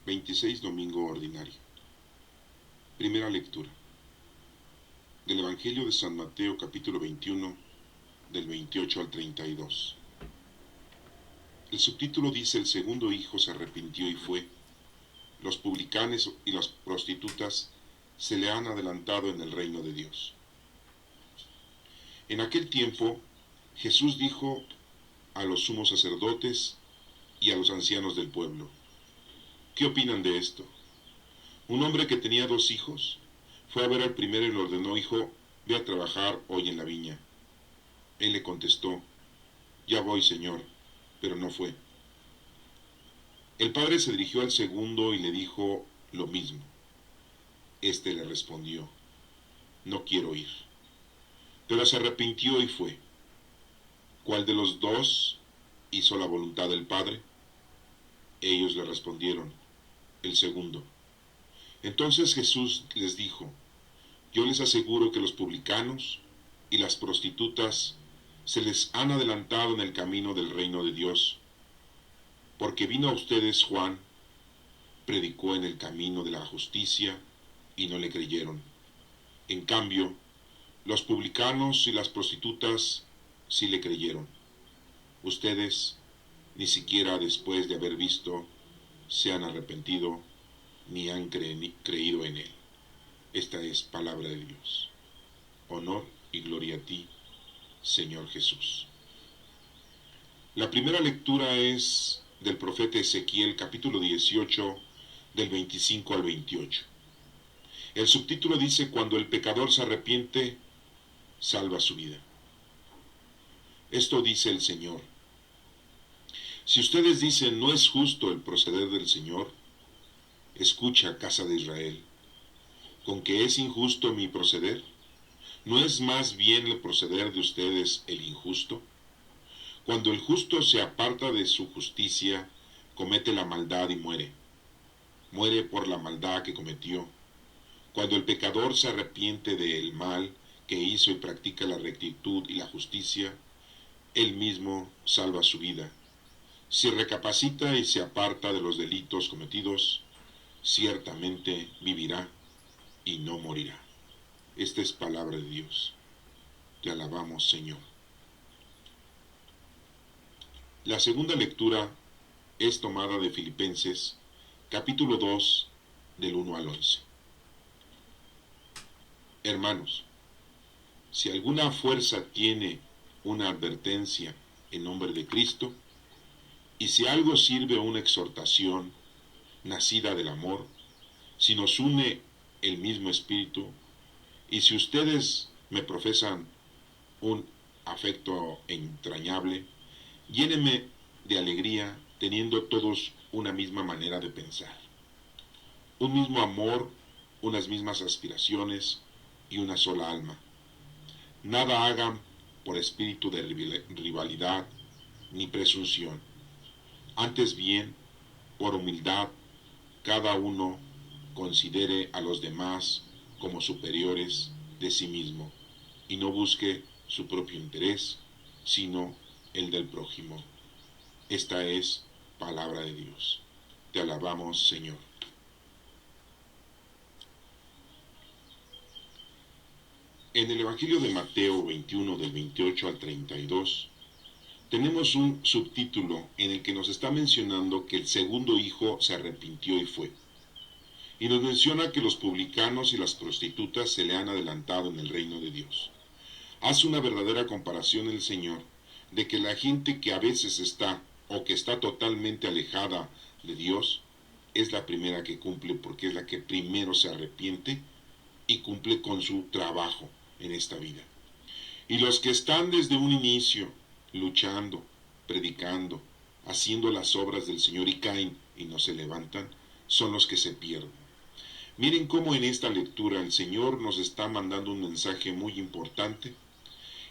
26, domingo ordinario. Primera lectura del Evangelio de San Mateo, capítulo 21, del 28 al 32. El subtítulo dice: el segundo hijo se arrepintió y fue. Los publicanos y las prostitutas se le han adelantado en el reino de Dios. En aquel tiempo, Jesús dijo a los sumos sacerdotes y a los ancianos del pueblo: ¿qué opinan de esto? Un hombre que tenía 2 hijos fue a ver al primero y le ordenó: hijo, ve a trabajar hoy en la viña. Él le contestó: ya voy, señor, pero no fue. El padre se dirigió al segundo y le dijo lo mismo. Este le respondió: no quiero ir. Pero se arrepintió y fue. ¿Cuál de los 2 hizo la voluntad del padre? Ellos le respondieron: el segundo. Entonces Jesús les dijo: yo les aseguro que los publicanos y las prostitutas se les han adelantado en el camino del reino de Dios, porque vino a ustedes Juan, predicó en el camino de la justicia y no le creyeron. En cambio, los publicanos y las prostitutas sí le creyeron. Ustedes, ni siquiera después de haber visto, se han arrepentido ni han creído en él. Esta es palabra de Dios. Honor y gloria a ti, Señor Jesús. La primera lectura es del profeta Ezequiel, capítulo 18, del 25 al 28. El subtítulo dice: cuando el pecador se arrepiente, salva su vida. Esto dice el Señor: si ustedes dicen no es justo el proceder del Señor, escucha, casa de Israel, ¿con qué es injusto mi proceder? ¿No es más bien el proceder de ustedes el injusto? Cuando el justo se aparta de su justicia, comete la maldad y muere. Muere por la maldad que cometió. Cuando el pecador se arrepiente del mal que hizo y practica la rectitud y la justicia, él mismo salva su vida. Si recapacita y se aparta de los delitos cometidos, ciertamente vivirá y no morirá. Esta es palabra de Dios. Te alabamos, Señor. La segunda lectura es tomada de Filipenses, capítulo 2, del 1 al 11. Hermanos, si alguna fuerza tiene una advertencia en nombre de Cristo, y si algo sirve una exhortación nacida del amor, si nos une el mismo espíritu, y si ustedes me profesan un afecto entrañable, llénenme de alegría teniendo todos una misma manera de pensar, un mismo amor, unas mismas aspiraciones y una sola alma. Nada hagan por espíritu de rivalidad ni presunción. Antes bien, por humildad, cada uno considere a los demás como superiores de sí mismo y no busque su propio interés, sino el del prójimo. Esta es palabra de Dios. Te alabamos, Señor. En el Evangelio de Mateo 21, del 28 al 32, tenemos un subtítulo en el que nos está mencionando que el segundo hijo se arrepintió y fue. Y nos menciona que los publicanos y las prostitutas se le han adelantado en el reino de Dios. Hace una verdadera comparación el Señor de que la gente que a veces está o que está totalmente alejada de Dios es la primera que cumple, porque es la que primero se arrepiente y cumple con su trabajo en esta vida. Y los que están desde un inicio luchando, predicando, haciendo las obras del Señor y caen y no se levantan, son los que se pierden. Miren cómo en esta lectura el Señor nos está mandando un mensaje muy importante,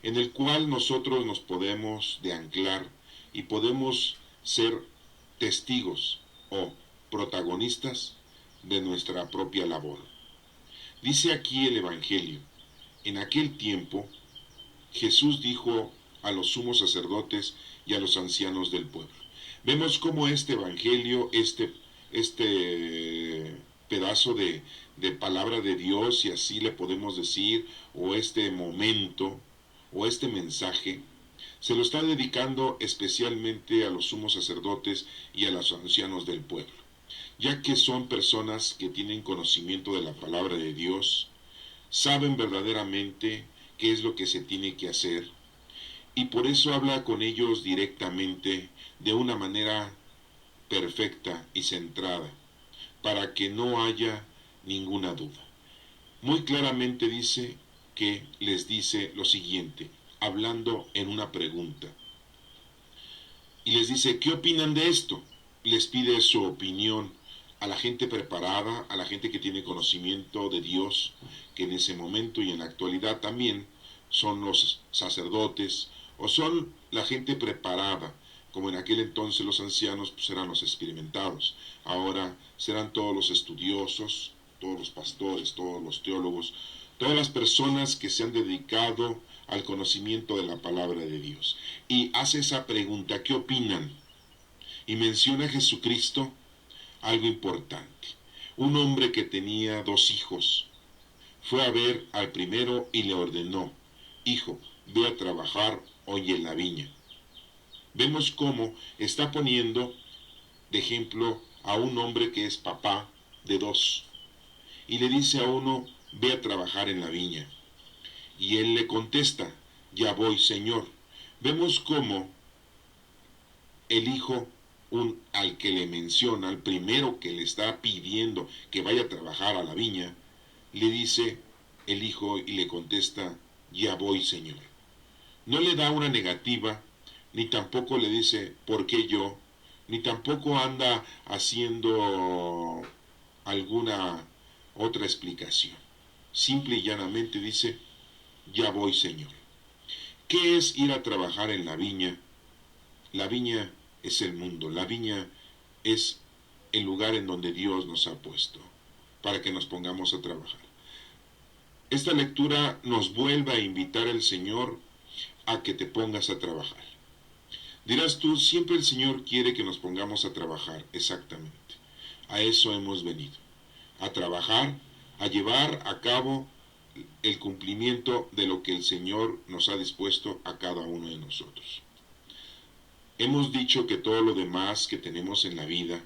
en el cual nosotros nos podemos de anclar y podemos ser testigos o protagonistas de nuestra propia labor. Dice aquí el Evangelio: en aquel tiempo Jesús dijo a los sumos sacerdotes y a los ancianos del pueblo. Vemos cómo este Evangelio, este este pedazo de palabra de Dios, si así le podemos decir, o este momento, o este mensaje, se lo está dedicando especialmente a los sumos sacerdotes y a los ancianos del pueblo, ya que son personas que tienen conocimiento de la palabra de Dios, saben verdaderamente qué es lo que se tiene que hacer, y por eso habla con ellos directamente, de una manera perfecta y centrada, para que no haya ninguna duda. Muy claramente dice que les dice lo siguiente, hablando en una pregunta. Y les dice, ¿qué opinan de esto? Les pide su opinión a la gente preparada, a la gente que tiene conocimiento de Dios, que en ese momento y en la actualidad también son los sacerdotes, o son la gente preparada, como en aquel entonces los ancianos pues eran los experimentados, ahora serán todos los estudiosos, todos los pastores, todos los teólogos, todas las personas que se han dedicado al conocimiento de la palabra de Dios. Y hace esa pregunta, ¿qué opinan? Y menciona a Jesucristo algo importante. Un hombre que tenía 2 hijos fue a ver al primero y le ordenó, hijo, ve a trabajar hoy en la viña. Vemos cómo está poniendo de ejemplo a un hombre que es papá de 2 y le dice a uno, ve a trabajar en la viña. Y él le contesta, ya voy, Señor. Vemos cómo el hijo al que le menciona, al primero que le está pidiendo que vaya a trabajar a la viña, le dice el hijo y le contesta, ya voy, Señor. No le da una negativa, ni tampoco le dice, ¿por qué yo? Ni tampoco anda haciendo alguna otra explicación. Simple y llanamente dice, ya voy, Señor. ¿Qué es ir a trabajar en la viña? La viña es el mundo, la viña es el lugar en donde Dios nos ha puesto para que nos pongamos a trabajar. Esta lectura nos vuelve a invitar al Señor a que te pongas a trabajar. Dirás tú, siempre el Señor quiere que nos pongamos a trabajar, exactamente. A eso hemos venido, a trabajar, a llevar a cabo el cumplimiento de lo que el Señor nos ha dispuesto a cada uno de nosotros. Hemos dicho que todo lo demás que tenemos en la vida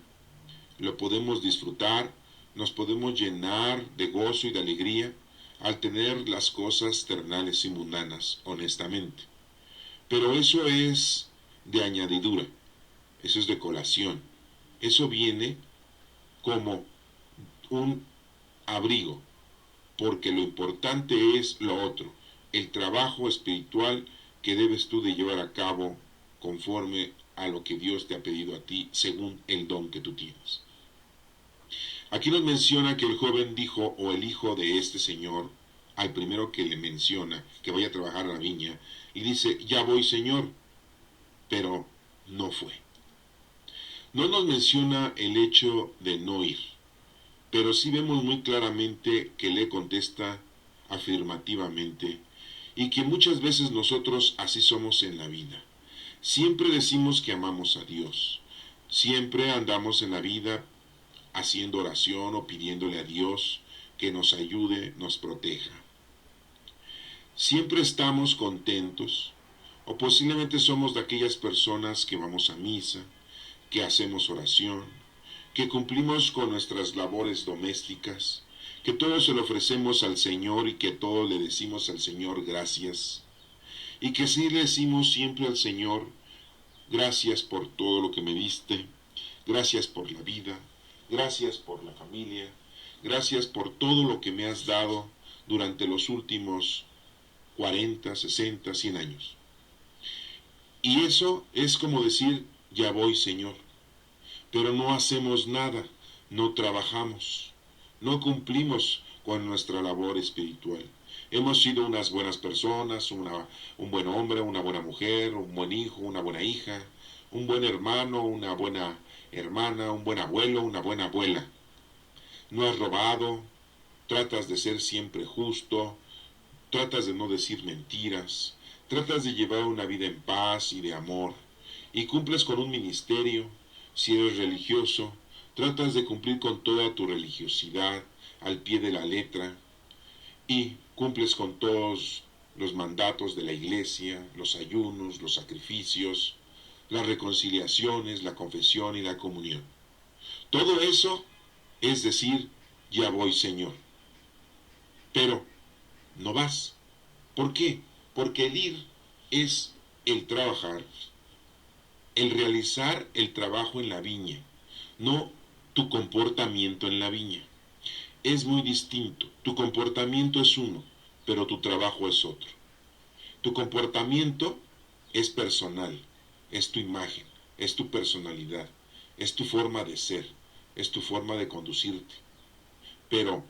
lo podemos disfrutar, nos podemos llenar de gozo y de alegría al tener las cosas terrenales y mundanas, honestamente. Pero eso es de añadidura, eso es de colación, eso viene como un abrigo, porque lo importante es lo otro, el trabajo espiritual que debes tú de llevar a cabo conforme a lo que Dios te ha pedido a ti según el don que tú tienes. Aquí nos menciona que el joven dijo, o el hijo de este señor, al primero que le menciona que vaya a trabajar a la viña, y dice, ya voy, Señor, pero no fue. No nos menciona el hecho de no ir, pero sí vemos muy claramente que le contesta afirmativamente y que muchas veces nosotros así somos en la vida. Siempre decimos que amamos a Dios, siempre andamos en la vida haciendo oración o pidiéndole a Dios que nos ayude, nos proteja. Siempre estamos contentos, o posiblemente somos de aquellas personas que vamos a misa, que hacemos oración, que cumplimos con nuestras labores domésticas, que todo se lo ofrecemos al Señor y que todo le decimos al Señor gracias, y que sí le decimos siempre al Señor, gracias por todo lo que me diste, gracias por la vida, gracias por la familia, gracias por todo lo que me has dado durante los últimos 40, 60, 100 años. Y eso es como decir, ya voy, Señor, pero no hacemos nada, no trabajamos, no cumplimos con nuestra labor espiritual. Hemos sido unas buenas personas, un buen hombre, una buena mujer, un buen hijo, una buena hija, un buen hermano, una buena hermana, un buen abuelo, una buena abuela. No has robado, tratas de ser siempre justo, tratas de no decir mentiras, tratas de llevar una vida en paz y de amor, y cumples con un ministerio, si eres religioso, tratas de cumplir con toda tu religiosidad al pie de la letra y cumples con todos los mandatos de la iglesia, los ayunos, los sacrificios, las reconciliaciones, la confesión y la comunión. Todo eso es decir, ya voy, Señor. Pero no vas. ¿Por qué? Porque el ir es el trabajar, el realizar el trabajo en la viña, no tu comportamiento en la viña. Es muy distinto. Tu comportamiento es uno, pero tu trabajo es otro. Tu comportamiento es personal, es tu imagen, es tu personalidad, es tu forma de ser, es tu forma de conducirte. Pero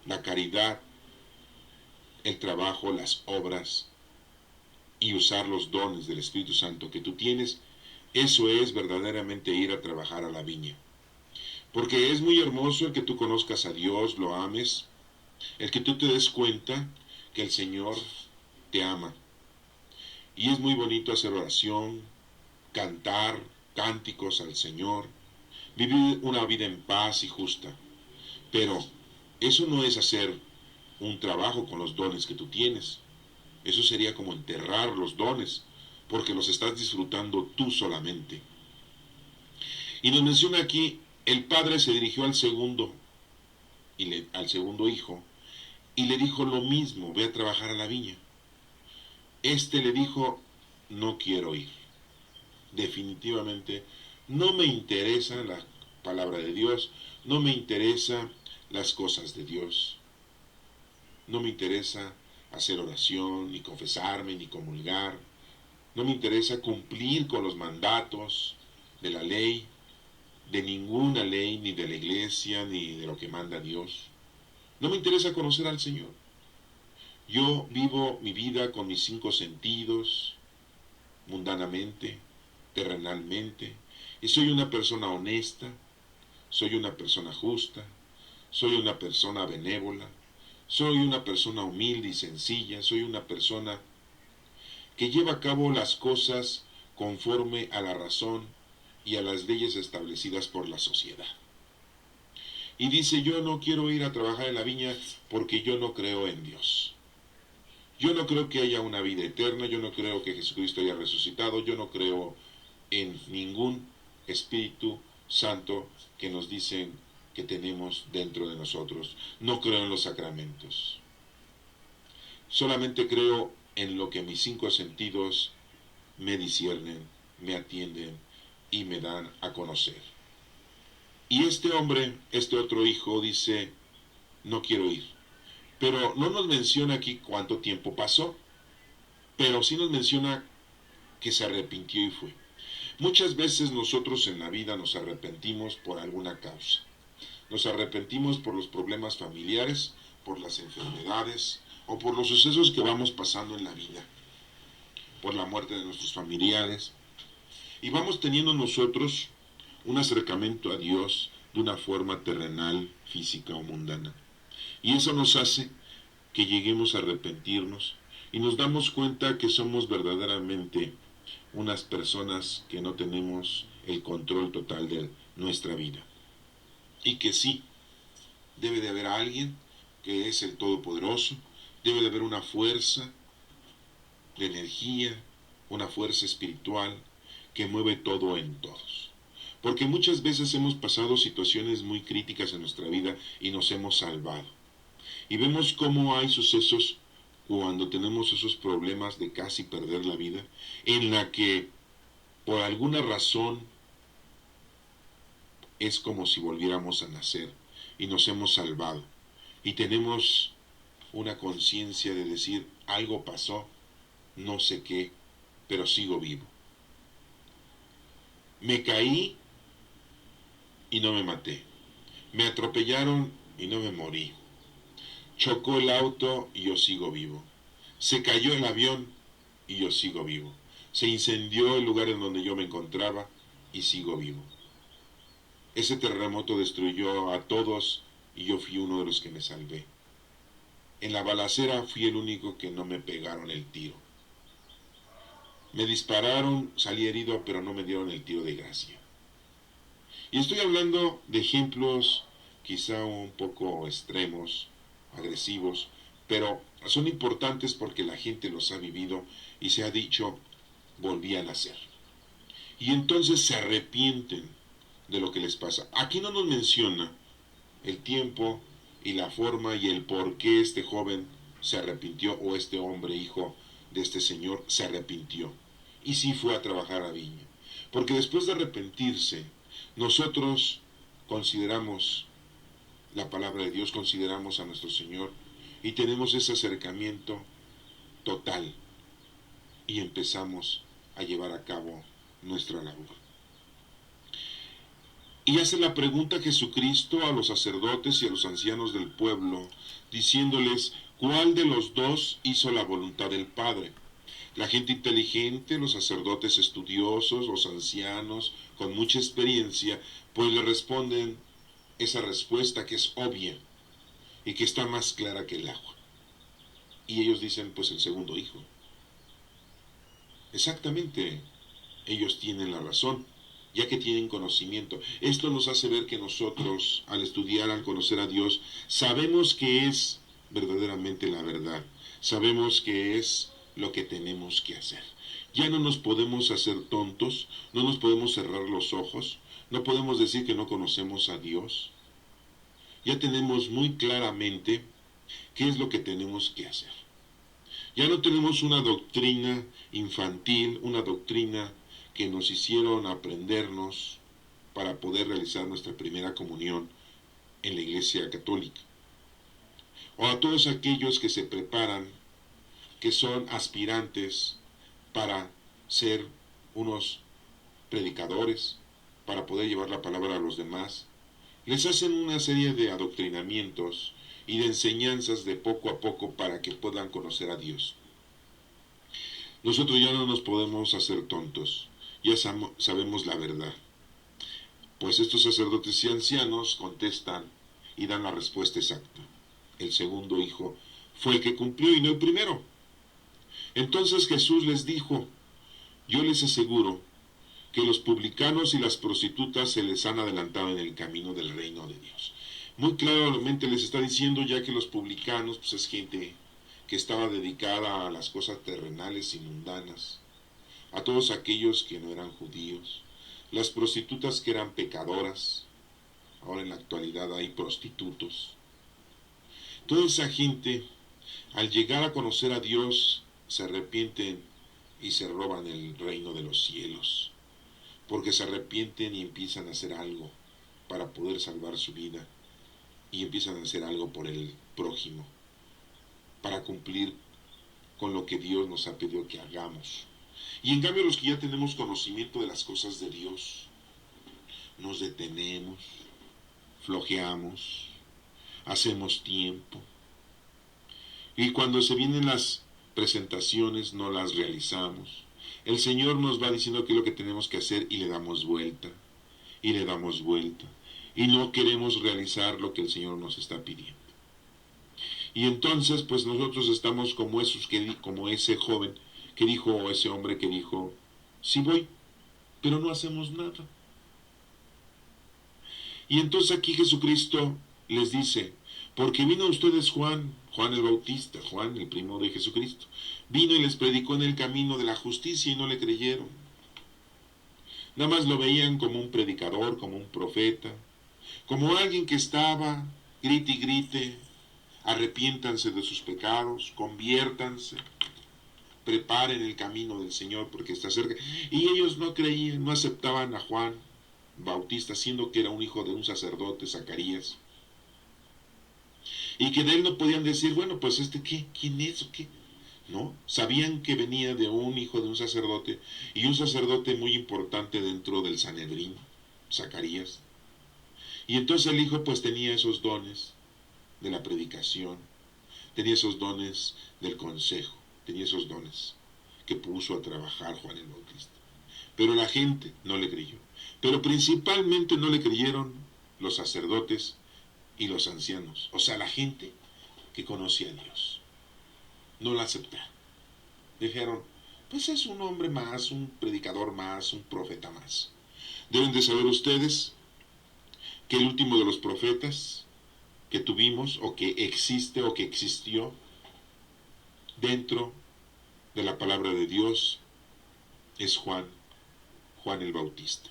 la caridad, el trabajo, las obras y usar los dones del Espíritu Santo que tú tienes, eso es verdaderamente ir a trabajar a la viña. Porque es muy hermoso el que tú conozcas a Dios, lo ames, el que tú te des cuenta que el Señor te ama. Y es muy bonito hacer oración, cantar cánticos al Señor, vivir una vida en paz y justa. Pero eso no es hacer un trabajo con los dones que tú tienes. Eso sería como enterrar los dones, porque los estás disfrutando tú solamente. Y nos menciona aquí, el padre se dirigió al segundo hijo, y le dijo lo mismo, ve a trabajar a la viña. Este le dijo, no quiero ir. Definitivamente, no me interesa la palabra de Dios, no me interesa las cosas de Dios. No me interesa hacer oración, ni confesarme, ni comulgar. No me interesa cumplir con los mandatos de la ley, de ninguna ley, ni de la iglesia, ni de lo que manda Dios. No me interesa conocer al Señor. Yo vivo mi vida con mis 5 sentidos, mundanamente, terrenalmente, y soy una persona honesta, soy una persona justa, soy una persona benévola, soy una persona humilde y sencilla, soy una persona que lleva a cabo las cosas conforme a la razón y a las leyes establecidas por la sociedad. Y dice, yo no quiero ir a trabajar en la viña porque yo no creo en Dios. Yo no creo que haya una vida eterna, yo no creo que Jesucristo haya resucitado, yo no creo en ningún Espíritu Santo que nos dicen que tenemos dentro de nosotros. No creo en los sacramentos. Solamente creo en lo que mis 5 sentidos me disciernen, me atienden y me dan a conocer. Y este hombre, este otro hijo, dice, no quiero ir. Pero no nos menciona aquí cuánto tiempo pasó, pero sí nos menciona que se arrepintió y fue. Muchas veces nosotros en la vida nos arrepentimos por alguna causa. Nos arrepentimos por los problemas familiares, por las enfermedades o por los sucesos que vamos pasando en la vida, por la muerte de nuestros familiares. Y vamos teniendo nosotros un acercamiento a Dios de una forma terrenal, física o mundana. Y eso nos hace que lleguemos a arrepentirnos y nos damos cuenta que somos verdaderamente unas personas que no tenemos el control total de nuestra vida. Y que sí, debe de haber alguien que es el Todopoderoso, debe de haber una fuerza de energía, una fuerza espiritual que mueve todo en todos. Porque muchas veces hemos pasado situaciones muy críticas en nuestra vida y nos hemos salvado. Y vemos cómo hay sucesos cuando tenemos esos problemas de casi perder la vida, en la que por alguna razón es como si volviéramos a nacer y nos hemos salvado. Y tenemos una conciencia de decir, algo pasó, no sé qué, pero sigo vivo. Me caí y no me maté. Me atropellaron y no me morí. Chocó el auto y yo sigo vivo. Se cayó el avión y yo sigo vivo. Se incendió el lugar en donde yo me encontraba y sigo vivo. Ese terremoto destruyó a todos y yo fui uno de los que me salvé. En la balacera fui el único que no me pegaron el tiro. Me dispararon, salí herido, pero no me dieron el tiro de gracia. Y estoy hablando de ejemplos quizá un poco extremos, agresivos, pero son importantes porque la gente los ha vivido y se ha dicho, volvían a hacer. Y entonces se arrepienten de lo que les pasa. Aquí no nos menciona el tiempo y la forma y el por qué este joven se arrepintió o este hombre, hijo de este señor, se arrepintió. Y sí fue a trabajar a viña. Porque después de arrepentirse, nosotros consideramos la palabra de Dios, consideramos a nuestro Señor y tenemos ese acercamiento total y empezamos a llevar a cabo nuestra labor. Y hace la pregunta Jesucristo a los sacerdotes y a los ancianos del pueblo, diciéndoles, ¿cuál de los dos hizo la voluntad del Padre? La gente inteligente, los sacerdotes estudiosos, los ancianos con mucha experiencia, pues le responden esa respuesta que es obvia y que está más clara que el agua. Y ellos dicen, pues el segundo hijo. Exactamente, ellos tienen la razón, ya que tienen conocimiento. Esto nos hace ver que nosotros, al estudiar, al conocer a Dios, sabemos que es verdaderamente la verdad. Sabemos que es lo que tenemos que hacer. Ya no nos podemos hacer tontos, no nos podemos cerrar los ojos, no podemos decir que no conocemos a Dios. Ya tenemos muy claramente qué es lo que tenemos que hacer. Ya no tenemos una doctrina infantil, una doctrina que nos hicieron aprendernos para poder realizar nuestra primera comunión en la Iglesia Católica. O a todos aquellos que se preparan, que son aspirantes para ser unos predicadores, para poder llevar la palabra a los demás, les hacen una serie de adoctrinamientos y de enseñanzas de poco a poco para que puedan conocer a Dios. Nosotros ya no nos podemos hacer tontos, ya sabemos la verdad. Pues estos sacerdotes y ancianos contestan y dan la respuesta exacta. El segundo hijo fue el que cumplió y no el primero. Entonces Jesús les dijo, yo les aseguro que los publicanos y las prostitutas se les han adelantado en el camino del reino de Dios. Muy claramente les está diciendo ya que los publicanos pues es gente que estaba dedicada a las cosas terrenales y mundanas, a todos aquellos que no eran judíos, las prostitutas que eran pecadoras, ahora en la actualidad hay prostitutos. Toda esa gente, al llegar a conocer a Dios, se arrepienten y se roban el reino de los cielos, porque se arrepienten y empiezan a hacer algo para poder salvar su vida y empiezan a hacer algo por el prójimo, para cumplir con lo que Dios nos ha pedido que hagamos. Y en cambio los que ya tenemos conocimiento de las cosas de Dios, nos detenemos, flojeamos, hacemos tiempo. Y cuando se vienen las presentaciones no las realizamos. El Señor nos va diciendo qué es lo que tenemos que hacer y le damos vuelta, y le damos vuelta. Y no queremos realizar lo que el Señor nos está pidiendo. Y entonces pues nosotros estamos como como ese joven que dijo, o ese hombre que dijo, sí voy, pero no hacemos nada. Y entonces aquí Jesucristo les dice, porque vino a ustedes Juan el Bautista, Juan el primo de Jesucristo, vino y les predicó en el camino de la justicia y no le creyeron. Nada más lo veían como un predicador, como un profeta, como alguien que estaba, grite y grite, arrepiéntanse de sus pecados, conviértanse, preparen el camino del Señor porque está cerca. Y ellos no creían, no aceptaban a Juan Bautista, siendo que era un hijo de un sacerdote, Zacarías. Y que de él no podían decir, bueno, pues ¿qué? ¿Quién es o qué? ¿No? Sabían que venía de un hijo de un sacerdote, y un sacerdote muy importante dentro del Sanedrín, Zacarías. Y entonces el hijo pues tenía esos dones de la predicación, tenía esos dones del consejo, tenía esos dones que puso a trabajar Juan el Bautista. Pero la gente no le creyó. Pero principalmente no le creyeron los sacerdotes y los ancianos, o sea, la gente que conocía a Dios. No la aceptaron. Dijeron, pues es un hombre más, un predicador más, un profeta más. Deben de saber ustedes que el último de los profetas que tuvimos, o que existe, o que existió dentro de la palabra de Dios, es Juan el Bautista.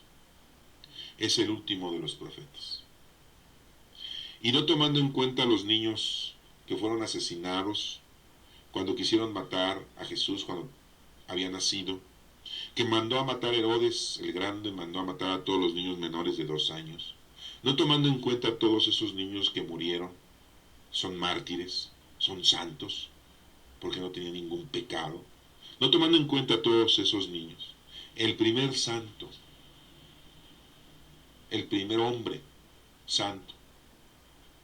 Es el último de los profetas. Y no tomando en cuenta a los niños que fueron asesinados cuando quisieron matar a Jesús cuando había nacido, que mandó a matar a Herodes el Grande, mandó a matar a todos los niños menores de 2 años, no tomando en cuenta a todos esos niños que murieron, son mártires, son santos, porque no tenían ningún pecado, no tomando en cuenta a todos esos niños, el primer santo, el primer hombre santo,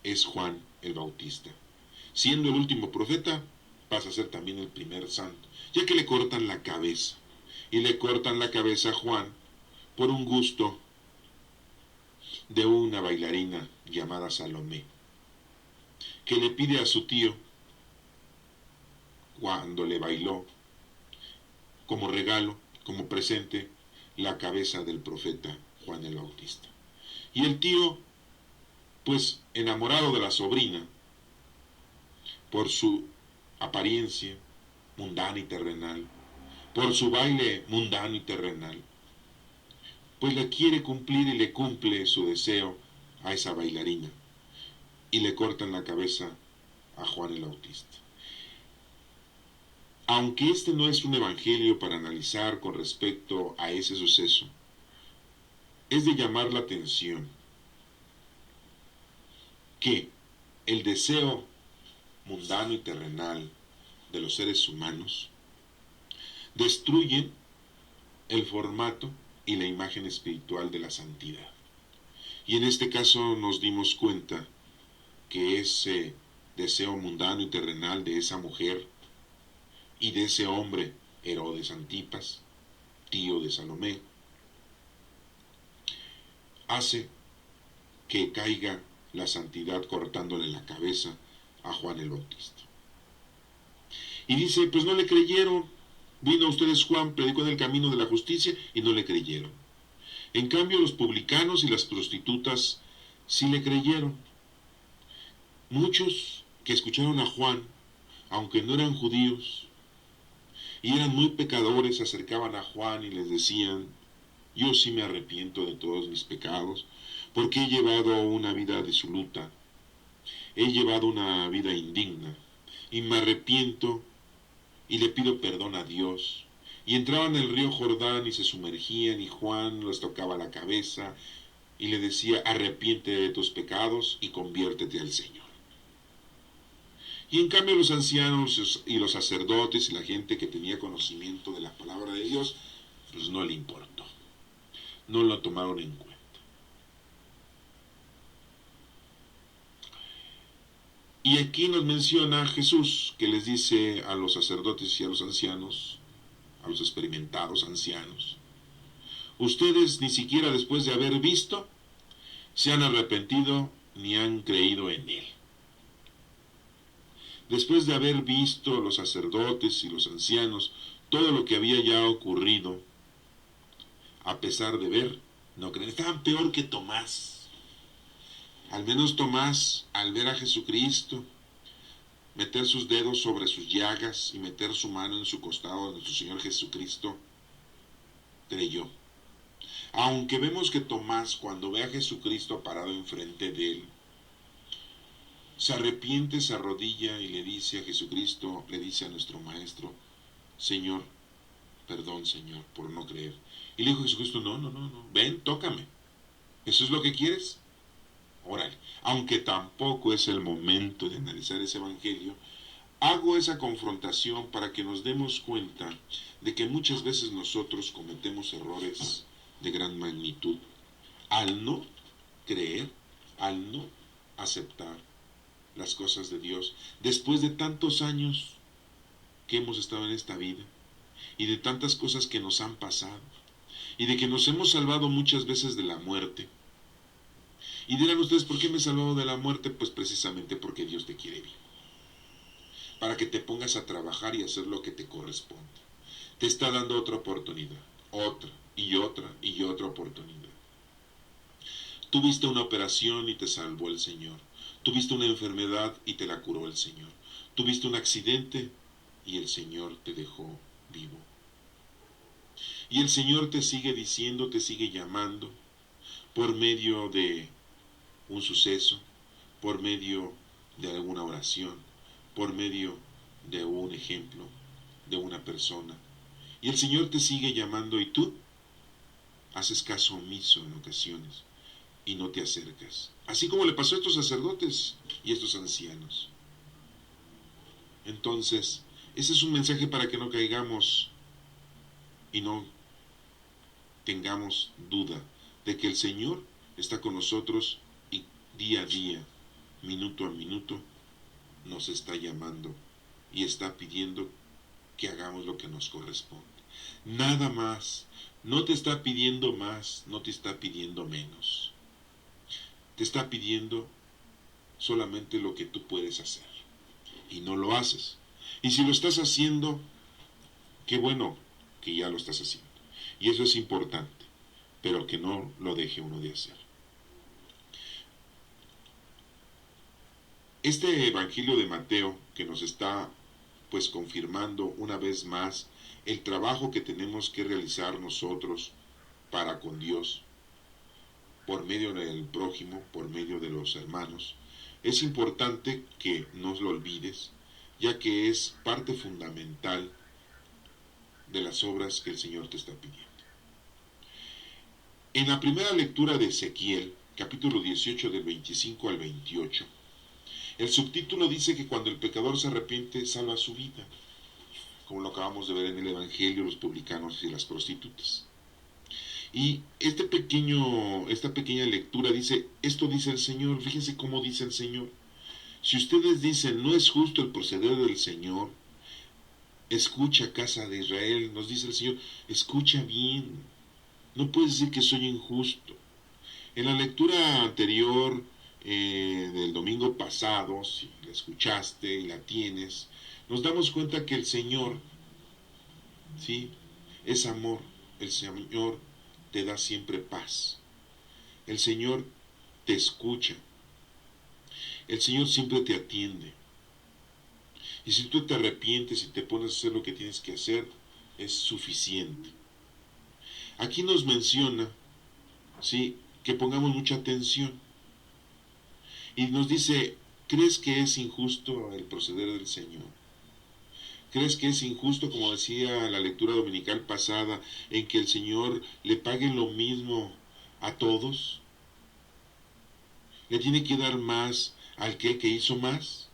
es Juan el Bautista. Siendo el último profeta, pasa a ser también el primer santo, ya que le cortan la cabeza. Y le cortan la cabeza a Juan por un gusto de una bailarina llamada Salomé, que le pide a su tío, cuando le bailó, como regalo, como presente, la cabeza del profeta Juan el Bautista. Y el tío, pues enamorado de la sobrina, por su apariencia mundana y terrenal, por su baile mundano y terrenal, pues le quiere cumplir y le cumple su deseo a esa bailarina, y le cortan la cabeza a Juan el Bautista. Aunque este no es un evangelio para analizar con respecto a ese suceso, es de llamar la atención que el deseo mundano y terrenal de los seres humanos destruyen el formato y la imagen espiritual de la santidad. Y en este caso nos dimos cuenta que ese deseo mundano y terrenal de esa mujer y de ese hombre, Herodes Antipas, tío de Salomé, hace que caiga la santidad cortándole la cabeza a Juan el Bautista. Y dice, pues no le creyeron. Vino a ustedes Juan, predicó en el camino de la justicia y no le creyeron. En cambio, los publicanos y las prostitutas sí le creyeron. Muchos que escucharon a Juan, aunque no eran judíos y eran muy pecadores, se acercaban a Juan y les decían, yo sí me arrepiento de todos mis pecados, porque he llevado una vida disoluta, he llevado una vida indigna, y me arrepiento y le pido perdón a Dios. Y entraban en el río Jordán y se sumergían, y Juan les tocaba la cabeza y le decía, arrepiente de tus pecados y conviértete al Señor. Y en cambio los ancianos y los sacerdotes y la gente que tenía conocimiento de la palabra de Dios, pues no le importó, no lo tomaron en cuenta. Y aquí nos menciona Jesús, que les dice a los sacerdotes y a los ancianos, a los experimentados ancianos, ustedes ni siquiera después de haber visto, se han arrepentido ni han creído en él. Después de haber visto los sacerdotes y los ancianos todo lo que había ya ocurrido, a pesar de ver, no creen. Estaban peor que Tomás. Al menos Tomás, al ver a Jesucristo, meter sus dedos sobre sus llagas y meter su mano en su costado de nuestro Señor Jesucristo, creyó. Aunque vemos que Tomás, cuando ve a Jesucristo parado enfrente de él, se arrepiente, se arrodilla y le dice a Jesucristo, le dice a nuestro Maestro, Señor, perdón, Señor, por no creer. Y le dijo Jesucristo, no, ven, tócame. ¿Eso es lo que quieres? Órale. Aunque tampoco es el momento de analizar ese evangelio, hago esa confrontación para que nos demos cuenta de que muchas veces nosotros cometemos errores de gran magnitud al no creer, al no aceptar las cosas de Dios, después de tantos años que hemos estado en esta vida y de tantas cosas que nos han pasado y de que nos hemos salvado muchas veces de la muerte. Y dirán ustedes, ¿por qué me he salvado de la muerte? Pues precisamente porque Dios te quiere vivo, para que te pongas a trabajar y hacer lo que te corresponde. Te está dando otra oportunidad, otra y otra y otra oportunidad. Tuviste una operación y te salvó el Señor. Tuviste una enfermedad y te la curó el Señor. Tuviste un accidente y el Señor te dejó vivo. Y el Señor te sigue diciendo, te sigue llamando por medio de un suceso, por medio de alguna oración, por medio de un ejemplo, de una persona. Y el Señor te sigue llamando y tú haces caso omiso en ocasiones y no te acercas. Así como le pasó a estos sacerdotes y a estos ancianos. Entonces, ese es un mensaje para que no caigamos y no tengamos duda de que el Señor está con nosotros y día a día, minuto a minuto, nos está llamando y está pidiendo que hagamos lo que nos corresponde. Nada más. No te está pidiendo más, no te está pidiendo menos. Te está pidiendo solamente lo que tú puedes hacer. Y no lo haces. Y si lo estás haciendo, qué bueno que ya lo estás haciendo. Y eso es importante, pero que no lo deje uno de hacer. Este Evangelio de Mateo que nos está pues confirmando una vez más el trabajo que tenemos que realizar nosotros para con Dios, por medio del prójimo, por medio de los hermanos, es importante que no lo olvides, ya que es parte fundamental de las obras que el Señor te está pidiendo. En la primera lectura de Ezequiel, capítulo 18 del 25 al 28, el subtítulo dice que cuando el pecador se arrepiente, salva su vida, como lo acabamos de ver en el Evangelio, los publicanos y las prostitutas. Y esta pequeña lectura dice, esto dice el Señor, fíjense cómo dice el Señor. Si ustedes dicen, no es justo el proceder del Señor, escucha, casa de Israel, nos dice el Señor, escucha bien, no puedes decir que soy injusto. En la lectura anterior del domingo pasado, si la escuchaste y la tienes, nos damos cuenta que el Señor, ¿sí?, es amor, el Señor te da siempre paz, el Señor te escucha, el Señor siempre te atiende. Y si tú te arrepientes y te pones a hacer lo que tienes que hacer, es suficiente. Aquí nos menciona, ¿sí?, que pongamos mucha atención. Y nos dice, ¿crees que es injusto el proceder del Señor? ¿Crees que es injusto, como decía la lectura dominical pasada, en que el Señor le pague lo mismo a todos? ¿Le tiene que dar más al que hizo más?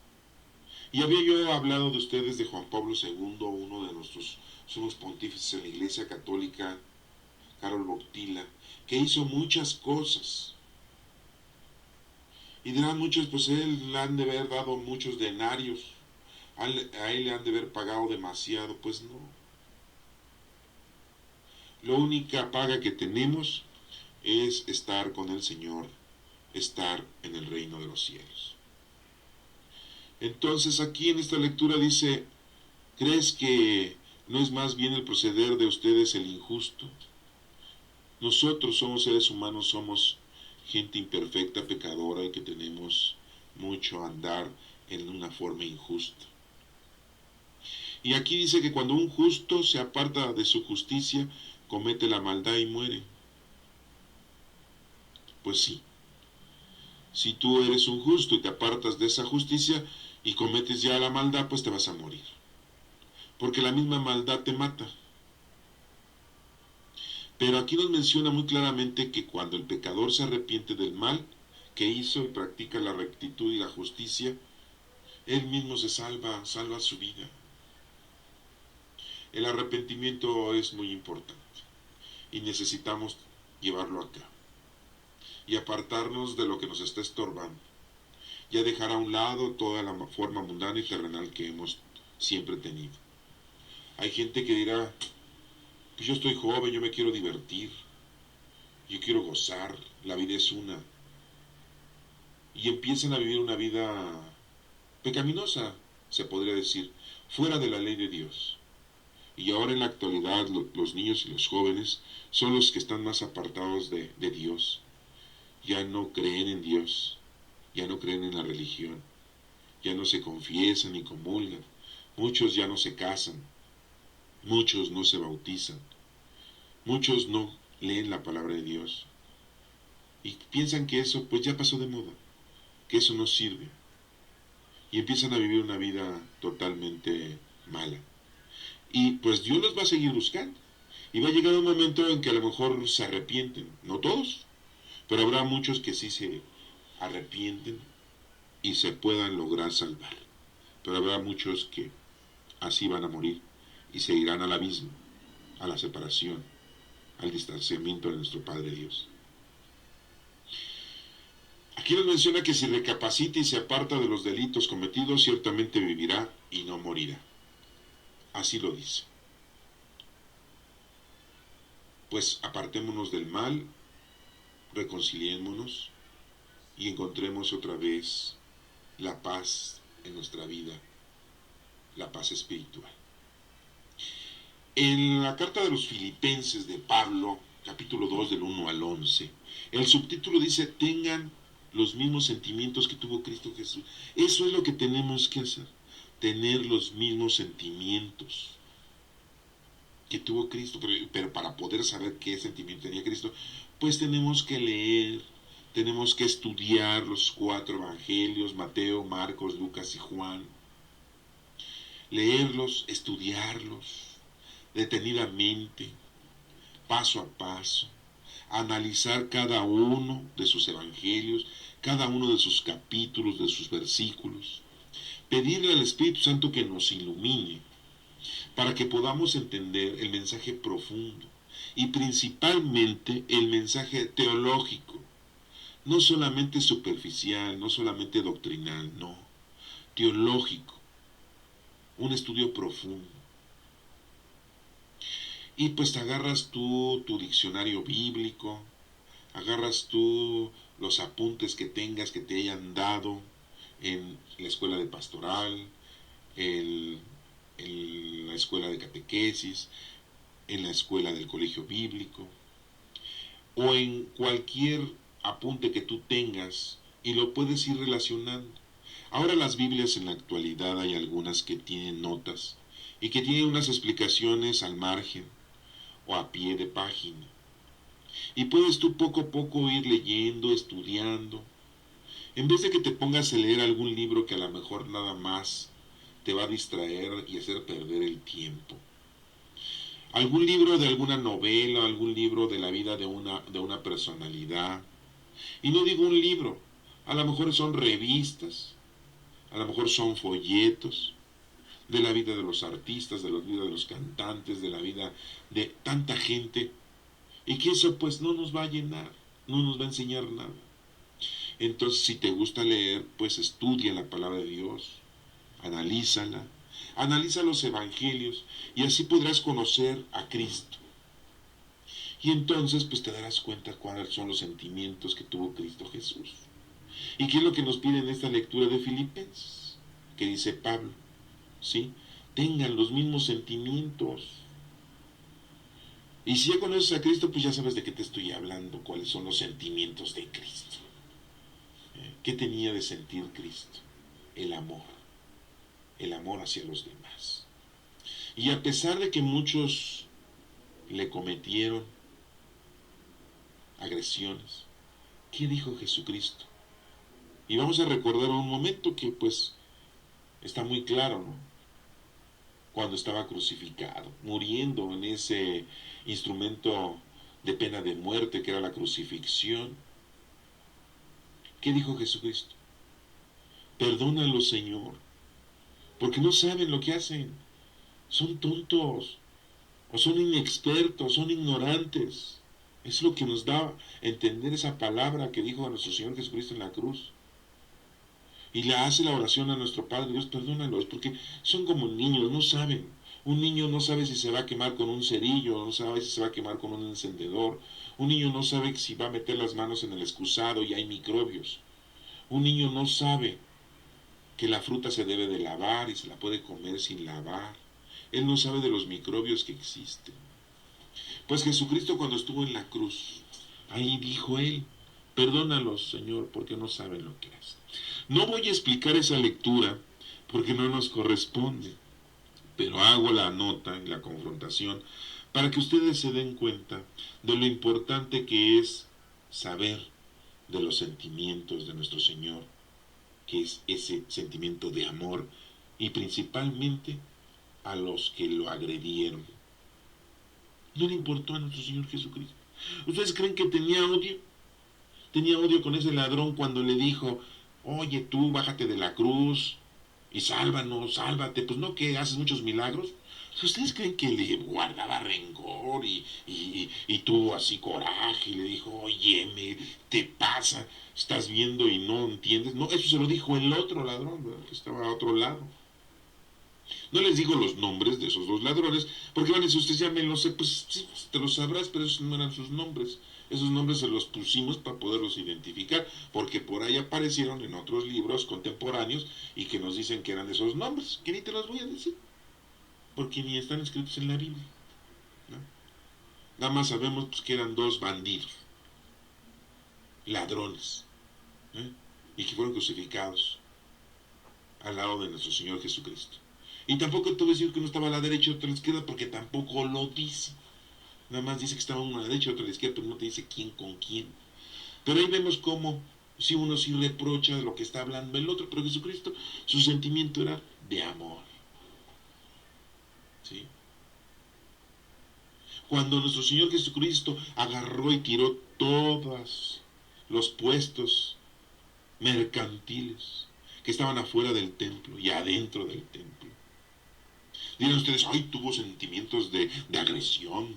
Y había yo hablado de ustedes de Juan Pablo II, uno de nuestros sumos pontífices en la Iglesia Católica, Karol Wojtyla, que hizo muchas cosas. Y dirán muchos, pues él le han de haber dado muchos denarios, a él le han de haber pagado demasiado. Pues no. La única paga que tenemos es estar con el Señor, estar en el reino de los cielos. Entonces aquí en esta lectura dice, ¿crees que no es más bien el proceder de ustedes el injusto? Nosotros somos seres humanos, somos gente imperfecta, pecadora, y que tenemos mucho a andar en una forma injusta. Y aquí dice que cuando un justo se aparta de su justicia, comete la maldad y muere. Pues sí, si tú eres un justo y te apartas de esa justicia y cometes ya la maldad, pues te vas a morir. Porque la misma maldad te mata. Pero aquí nos menciona muy claramente que cuando el pecador se arrepiente del mal que hizo y practica la rectitud y la justicia, él mismo se salva su vida. El arrepentimiento es muy importante y necesitamos llevarlo a cabo y apartarnos de lo que nos está estorbando, ya dejar a un lado toda la forma mundana y terrenal que hemos siempre tenido. Hay gente que dirá, pues yo estoy joven, yo me quiero divertir, yo quiero gozar, la vida es una. Y empiezan a vivir una vida pecaminosa, se podría decir, fuera de la ley de Dios. Y ahora en la actualidad los niños y los jóvenes son los que están más apartados de Dios. ya no creen en Dios, ya no creen en la religión, ya no se confiesan ni comulgan, muchos ya no se casan, muchos no se bautizan, muchos no leen la palabra de Dios y piensan que eso pues ya pasó de moda, que eso no sirve y empiezan a vivir una vida totalmente mala. Y pues Dios los va a seguir buscando y va a llegar un momento en que a lo mejor se arrepienten, no todos, pero habrá muchos que sí se arrepienten y se puedan lograr salvar, pero habrá muchos que así van a morir y se irán al abismo, a la separación, al distanciamiento de nuestro Padre Dios. Aquí nos menciona que si recapacita y se aparta de los delitos cometidos, ciertamente vivirá y no morirá. Así lo dice. Pues apartémonos del mal, reconciliémonos y encontremos otra vez la paz en nuestra vida, la paz espiritual. En la carta de los Filipenses de Pablo, capítulo 2 del 1 al 11, el subtítulo dice: tengan los mismos sentimientos que tuvo Cristo Jesús. Eso es lo que tenemos que hacer, tener los mismos sentimientos que tuvo Cristo, pero para poder saber qué sentimiento tenía Cristo, pues tenemos que leer, tenemos que estudiar los 4 evangelios, Mateo, Marcos, Lucas y Juan, leerlos, estudiarlos detenidamente, paso a paso, analizar cada uno de sus evangelios, cada uno de sus capítulos, de sus versículos, pedirle al Espíritu Santo que nos ilumine para que podamos entender el mensaje profundo y principalmente el mensaje teológico, no solamente superficial, no solamente doctrinal, no, teológico, un estudio profundo. Y pues te agarras tú tu diccionario bíblico, agarras tú los apuntes que tengas que te hayan dado en la escuela de pastoral, en la escuela de catequesis, en la escuela del colegio bíblico, o en cualquier apunte que tú tengas y lo puedes ir relacionando. Ahora las Biblias en la actualidad hay algunas que tienen notas y que tienen unas explicaciones al margen o a pie de página. Y puedes tú poco a poco ir leyendo, estudiando, en vez de que te pongas a leer algún libro que a lo mejor nada más te va a distraer y hacer perder el tiempo. Algún libro de alguna novela, algún libro de la vida de una personalidad. Y no digo un libro, a lo mejor son revistas, a lo mejor son folletos de la vida de los artistas, de la vida de los cantantes, de la vida de tanta gente, y que eso pues no nos va a llenar, no nos va a enseñar nada. Entonces, si te gusta leer, pues estudia la palabra de Dios, analízala, analiza los evangelios y así podrás conocer a Cristo. Y entonces pues te darás cuenta cuáles son los sentimientos que tuvo Cristo Jesús. ¿Y qué es lo que nos pide en esta lectura de Filipenses? Que dice Pablo, ¿sí? Tengan los mismos sentimientos. Y si ya conoces a Cristo, pues ya sabes de qué te estoy hablando, cuáles son los sentimientos de Cristo. ¿Qué tenía de sentir Cristo? El amor hacia los demás. Y a pesar de que muchos le cometieron agresiones, ¿qué dijo Jesucristo? Y vamos a recordar un momento que pues está muy claro, ¿no? Cuando estaba crucificado, muriendo en ese instrumento de pena de muerte que era la crucifixión. ¿Qué dijo Jesucristo? Perdónalo, Señor, porque no saben lo que hacen. Son tontos, o son inexpertos, son ignorantes. Es lo que nos da a entender esa palabra que dijo a nuestro Señor Jesucristo en la cruz. Y le hace la oración a nuestro Padre Dios, perdónalos, porque son como niños, no saben. Un niño no sabe si se va a quemar con un cerillo, no sabe si se va a quemar con un encendedor. Un niño no sabe si va a meter las manos en el excusado y hay microbios. Un niño no sabe que la fruta se debe de lavar y se la puede comer sin lavar. Él no sabe de los microbios que existen. Pues Jesucristo cuando estuvo en la cruz, ahí dijo él, Perdónalos, Señor, porque no saben lo que hacen. No voy a explicar esa lectura porque no nos corresponde, pero hago la nota y la confrontación para que ustedes se den cuenta de lo importante que es saber de los sentimientos de nuestro Señor, que es ese sentimiento de amor, y principalmente a los que lo agredieron. No le importó a nuestro Señor Jesucristo. ¿Ustedes creen que tenía odio? Tenía odio con ese ladrón cuando le dijo, oye tú, bájate de la cruz y sálvanos, sálvate. Pues no, que haces muchos milagros. ¿Ustedes creen que le guardaba rencor y tuvo así coraje y le dijo, oye, te pasa, estás viendo y no entiendes? No, eso se lo dijo el otro ladrón, ¿verdad? Que estaba a otro lado. No les digo los nombres de esos dos ladrones, porque van a decir, ustedes ya me lo sé, pues sí, te lo sabrás, pero esos no eran sus nombres. Esos nombres se los pusimos para poderlos identificar, porque por ahí aparecieron en otros libros contemporáneos y que nos dicen que eran esos nombres, que ni te los voy a decir, porque ni están escritos en la Biblia, ¿no? Nada más sabemos pues, que eran dos bandidos, ladrones, ¿eh? Y que fueron crucificados al lado de nuestro Señor Jesucristo. Y tampoco te voy a decir que uno estaba a la derecha y otro a la izquierda, porque tampoco lo dice. Nada más dice que estaba uno a la derecha y otro a la izquierda, pero no te dice quién con quién. Pero ahí vemos cómo, si uno sí reprocha lo que está hablando el otro, pero Jesucristo, su sentimiento era de amor. ¿Sí? Cuando nuestro Señor Jesucristo agarró y tiró todos los puestos mercantiles que estaban afuera del templo y adentro del templo. Dirán ustedes, ay, tuvo sentimientos de agresión,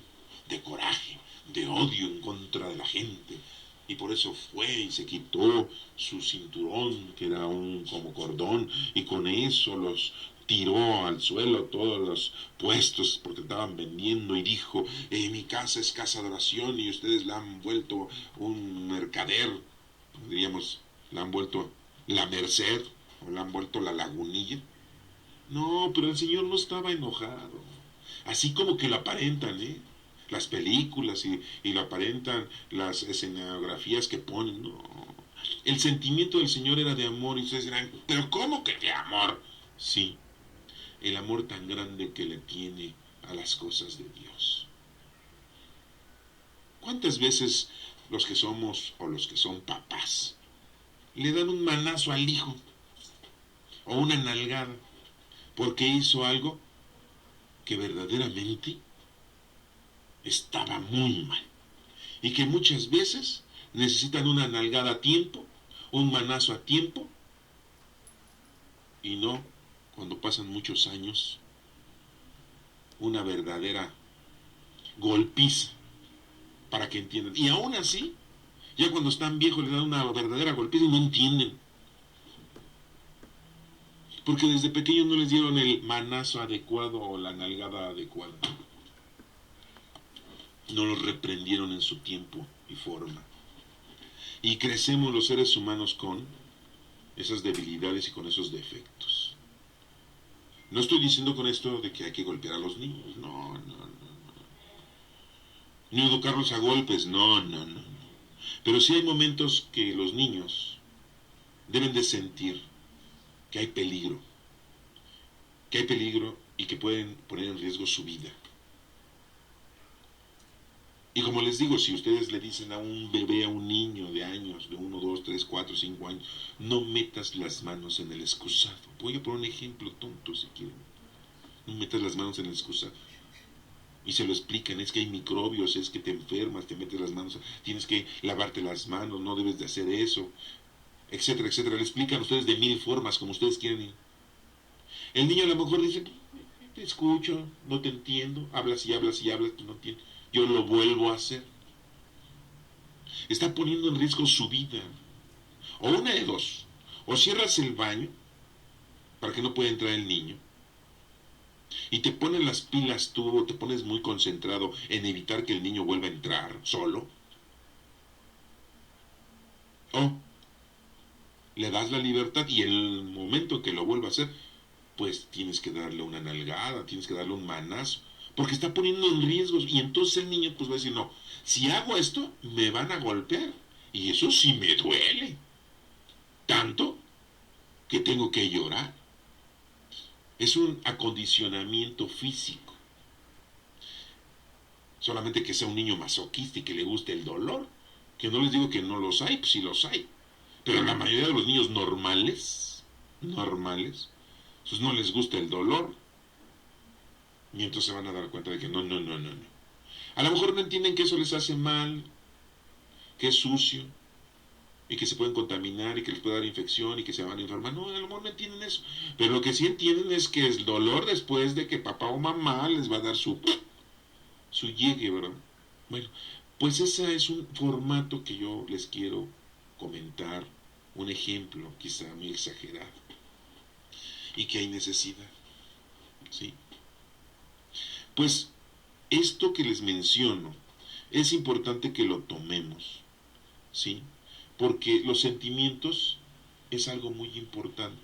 de coraje, de odio en contra de la gente. Y por eso fue y se quitó su cinturón, que era un como cordón, y con eso los tiró al suelo todos los puestos porque estaban vendiendo y dijo, mi casa es casa de oración y ustedes la han vuelto un mercader, diríamos, la han vuelto la Merced o la han vuelto la Lagunilla. No, pero el Señor no estaba enojado. Así como que lo aparentan, ¿eh? Las películas y lo aparentan las escenografías que ponen. No. El sentimiento del Señor era de amor y ustedes dirán, ¿pero cómo que de amor? Sí, el amor tan grande que le tiene a las cosas de Dios. ¿Cuántas veces los que somos o los que son papás le dan un manazo al hijo o una nalgada porque hizo algo que verdaderamente estaba muy mal y que muchas veces necesitan una nalgada a tiempo, un manazo a tiempo y no cuando pasan muchos años una verdadera golpiza para que entiendan? Y aún así, ya cuando están viejos les dan una verdadera golpiza y no entienden, porque desde pequeños no les dieron el manazo adecuado o la nalgada adecuada. No los reprendieron en su tiempo y forma. Y crecemos los seres humanos con esas debilidades y con esos defectos. No estoy diciendo con esto de que hay que golpear a los niños, no. Ni educarlos a golpes, no. Pero sí hay momentos que los niños deben de sentir que hay peligro y que pueden poner en riesgo su vida. Y como les digo, si ustedes le dicen a un bebé, a un niño de años, de 1, 2, 3, 4, 5 años, no metas las manos en el excusado. Voy a poner un ejemplo tonto si quieren. No metas las manos en el excusado. Y se lo explican, es que hay microbios, es que te enfermas, te metes las manos, tienes que lavarte las manos, no debes de hacer eso, etcétera, etcétera. Le explican a ustedes de 1000 formas, como ustedes quieren. El niño a lo mejor dice, te escucho, no te entiendo, hablas y hablas y hablas, no entiendo. Yo lo vuelvo a hacer. Está poniendo en riesgo su vida. O una de dos. O cierras el baño para que no pueda entrar el niño. Y te pones las pilas tú, o te pones muy concentrado en evitar que el niño vuelva a entrar solo. O le das la libertad y en el momento que lo vuelva a hacer, pues tienes que darle una nalgada, tienes que darle un manazo, porque está poniendo en riesgo. Y entonces el niño pues va a decir, no, si hago esto, me van a golpear. Y eso sí me duele, tanto que tengo que llorar. Es un acondicionamiento físico. Solamente que sea un niño masoquista y que le guste el dolor. Que no les digo que no los hay, pues sí los hay. Pero la mayoría de los niños normales, pues no les gusta el dolor. Y entonces se van a dar cuenta de que no. A lo mejor no entienden que eso les hace mal, que es sucio, y que se pueden contaminar y que les puede dar infección y que se van a enfermar. No, a lo mejor no entienden eso. Pero lo que sí entienden es que es dolor después de que papá o mamá les va a dar su llegue, ¿verdad? Bueno, pues ese es un formato que yo les quiero comentar, un ejemplo quizá muy exagerado y que hay necesidad, ¿sí? Pues esto que les menciono es importante que lo tomemos, ¿sí? Porque los sentimientos es algo muy importante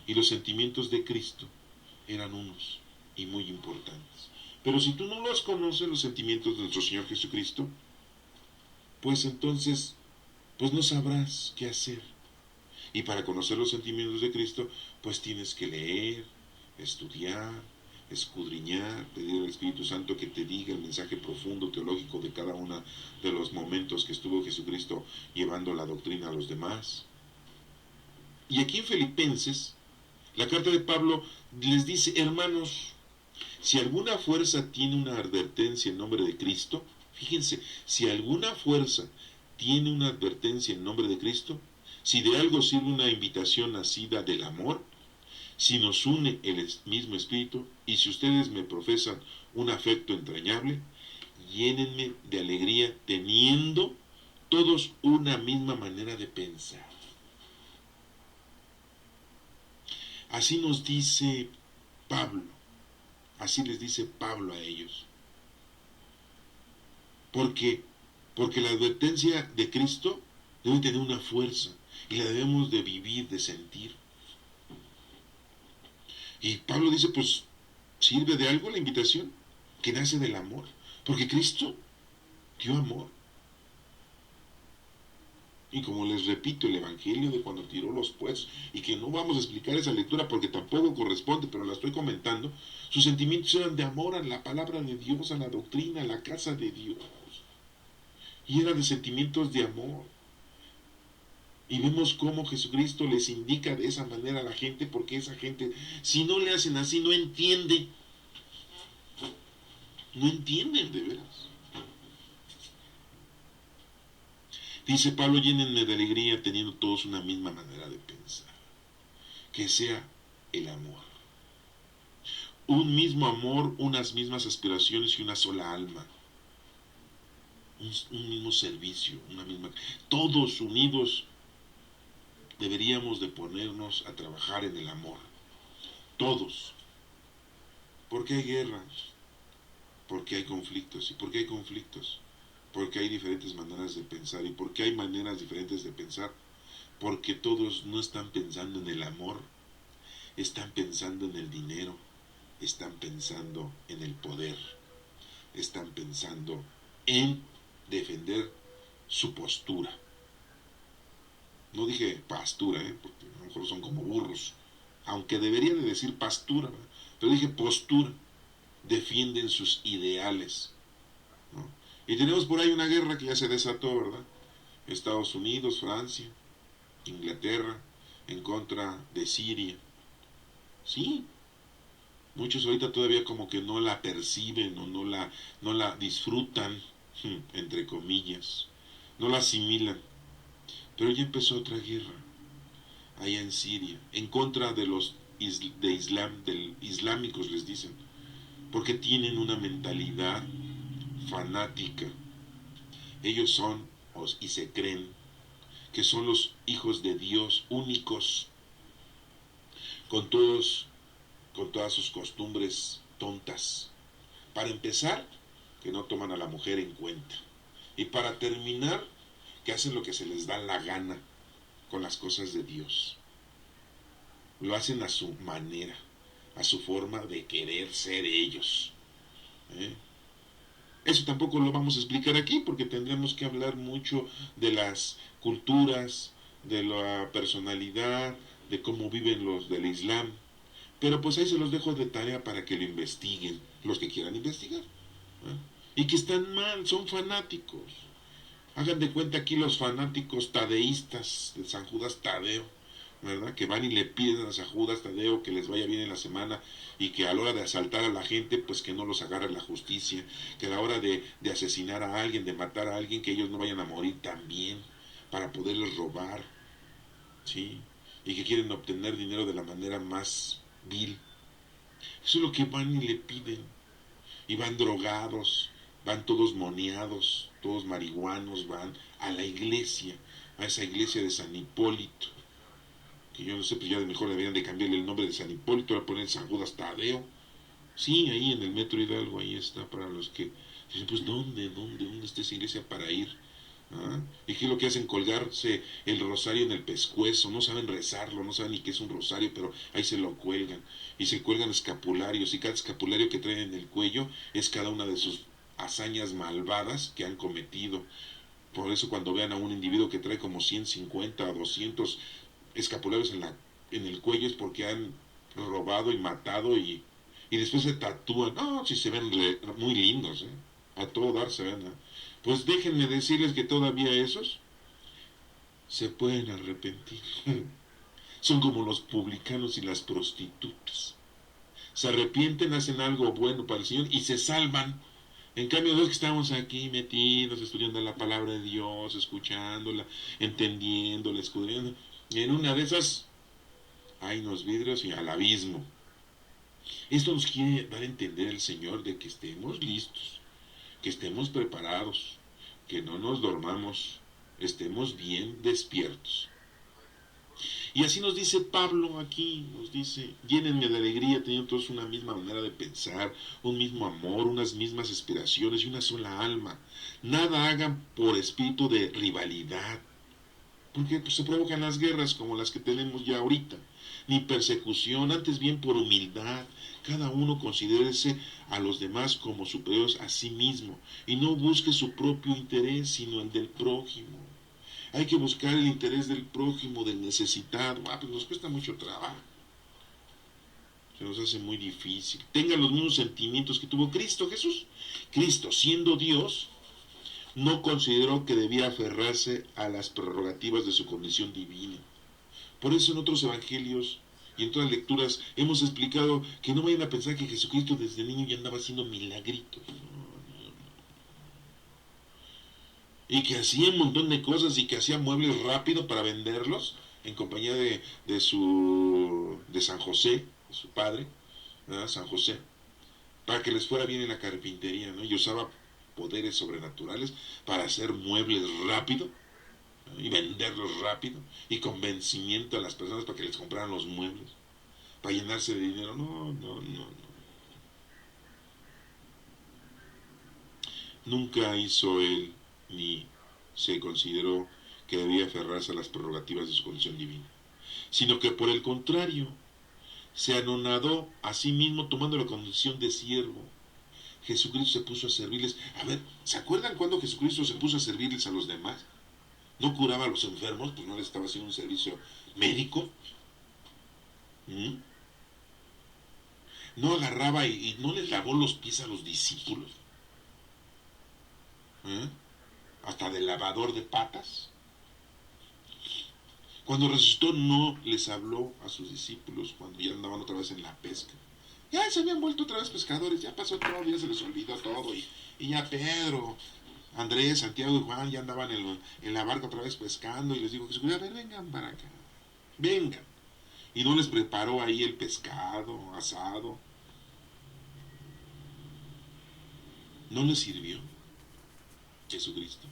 y los sentimientos de Cristo eran unos y muy importantes. Pero si tú no los conoces, los sentimientos de nuestro Señor Jesucristo, pues entonces, pues no sabrás qué hacer. Y para conocer los sentimientos de Cristo, pues tienes que leer, estudiar, escudriñar, pedir al Espíritu Santo que te diga el mensaje profundo teológico de cada uno de los momentos que estuvo Jesucristo llevando la doctrina a los demás. Y aquí en Filipenses, la carta de Pablo les dice, hermanos, si alguna fuerza tiene una advertencia en nombre de Cristo, fíjense, si alguna fuerza tiene una advertencia en nombre de Cristo, si de algo sirve una invitación nacida del amor, si nos une el mismo espíritu, y si ustedes me profesan un afecto entrañable, llénenme de alegría teniendo todos una misma manera de pensar. Así nos dice Pablo, así les dice Pablo a ellos. Porque, porque la advertencia de Cristo debe tener una fuerza y la debemos de vivir, de sentir. Y Pablo dice, pues, ¿sirve de algo la invitación? Que nace del amor. Porque Cristo dio amor. Y como les repito, el Evangelio de cuando tiró los puestos, y que no vamos a explicar esa lectura porque tampoco corresponde, pero la estoy comentando, sus sentimientos eran de amor a la palabra de Dios, a la doctrina, a la casa de Dios. Y eran de sentimientos de amor. Y vemos cómo Jesucristo les indica de esa manera a la gente, porque esa gente, si no le hacen así, no entiende. No entienden de veras. Dice Pablo, llénenme de alegría teniendo todos una misma manera de pensar. Que sea el amor. Un mismo amor, unas mismas aspiraciones y una sola alma. Un mismo servicio, una misma... Todos unidos deberíamos de ponernos a trabajar en el amor. Todos. Porque hay guerras, porque hay conflictos. ¿Y por qué hay conflictos? Porque hay diferentes maneras de pensar. ¿Y por qué hay maneras diferentes de pensar? Porque todos no están pensando en el amor, están pensando en el dinero, están pensando en el poder, están pensando en defender su postura. No dije pastura, porque a lo mejor son como burros, aunque debería de decir pastura, ¿verdad? Pero dije postura, defienden sus ideales, ¿no? Y tenemos por ahí una guerra que ya se desató, ¿verdad? Estados Unidos, Francia, Inglaterra, en contra de Siria. Sí, muchos ahorita todavía como que no la perciben o no la disfrutan, entre comillas, no la asimilan. Pero ya empezó otra guerra, allá en Siria, en contra de los islámicos les dicen, porque tienen una mentalidad fanática. Ellos son y se creen que son los hijos de Dios únicos, con todos, con todas sus costumbres tontas. Para empezar, que no toman a la mujer en cuenta. Y para terminar, que hacen lo que se les da la gana con las cosas de Dios. Lo hacen a su manera, a su forma de querer ser ellos. ¿Eh? Eso tampoco lo vamos a explicar aquí porque tendremos que hablar mucho de las culturas, de la personalidad, de cómo viven los del Islam. Pero pues ahí se los dejo de tarea para que lo investiguen, los que quieran investigar. ¿Eh? Y que están mal, son fanáticos. Hagan de cuenta aquí los fanáticos tadeístas de San Judas Tadeo, ¿verdad? Que van y le piden a San Judas Tadeo que les vaya bien en la semana y que a la hora de asaltar a la gente, pues que no los agarre la justicia, que a la hora de asesinar a alguien, de matar a alguien, que ellos no vayan a morir también para poderles robar, ¿sí? Y que quieren obtener dinero de la manera más vil. Eso es lo que van y le piden. Y van drogados, van todos moneados, todos marihuanos, van a la iglesia, a esa iglesia de San Hipólito, que yo no sé, pues ya de mejor deberían de cambiarle el nombre de San Hipólito, a poner San Judas Tadeo. Sí, ahí en el Metro Hidalgo, ahí está, para los que dicen, pues ¿dónde está esa iglesia para ir? ¿Ah? ¿Y qué es lo que hacen? Colgarse el rosario en el pescuezo, no saben rezarlo, no saben ni qué es un rosario, pero ahí se lo cuelgan. Y se cuelgan escapularios, y cada escapulario que traen en el cuello es cada una de sus hazañas malvadas que han cometido. Por eso cuando vean a un individuo que trae como 150 o 200 escapularios en el cuello es porque han robado y matado y después se tatúan. No, si se ven muy lindos, a todo dar se ven. Pues déjenme decirles que todavía esos se pueden arrepentir. Son como los publicanos y las prostitutas. Se arrepienten, hacen algo bueno para el Señor y se salvan. En cambio, los que estamos aquí metidos, estudiando la palabra de Dios, escuchándola, entendiéndola, escudriendo, y en una de esas hay unos vidrios y al abismo. Esto nos quiere dar a entender el Señor de que estemos listos, que estemos preparados, que no nos dormamos, estemos bien despiertos. Y así nos dice Pablo aquí, nos dice, llénenme de alegría teniendo todos una misma manera de pensar, un mismo amor, unas mismas aspiraciones y una sola alma. Nada hagan por espíritu de rivalidad, porque pues, se provocan las guerras como las que tenemos ya ahorita, ni persecución, antes bien por humildad. Cada uno considérese a los demás como superiores a sí mismo y no busque su propio interés, sino el del prójimo. Hay que buscar el interés del prójimo, del necesitado. Pues nos cuesta mucho trabajo. Se nos hace muy difícil. Tengan los mismos sentimientos que tuvo Cristo Jesús. Cristo, siendo Dios, no consideró que debía aferrarse a las prerrogativas de su condición divina. Por eso en otros evangelios y en todas las lecturas hemos explicado que no vayan a pensar que Jesucristo desde niño ya andaba haciendo milagritos. Y que hacía un montón de cosas y que hacía muebles rápido para venderlos en compañía de San José, de su padre, ¿verdad? San José, para que les fuera bien en la carpintería, ¿no? Y usaba poderes sobrenaturales para hacer muebles rápido, ¿no? Y venderlos rápido y convencimiento a las personas para que les compraran los muebles, para llenarse de dinero. No. Nunca hizo él ni se consideró que debía aferrarse a las prerrogativas de su condición divina, sino que por el contrario, se anonadó a sí mismo tomando la condición de siervo. Jesucristo se puso a servirles. A ver, ¿se acuerdan cuando Jesucristo se puso a servirles a los demás? No curaba a los enfermos, pues no les estaba haciendo un servicio médico. ¿Mm? No agarraba y no les lavó los pies a los discípulos. ¿Eh? Hasta del lavador de patas. Cuando resucitó no les habló a sus discípulos cuando ya andaban otra vez en la pesca. Ya se habían vuelto otra vez pescadores, ya pasó todo, ya se les olvidó todo. Y ya Pedro, Andrés, Santiago y Juan ya andaban en la barca otra vez pescando y les dijo Jesús, a ver, vengan para acá, vengan. Y no les preparó ahí el pescado asado. No les sirvió Jesucristo,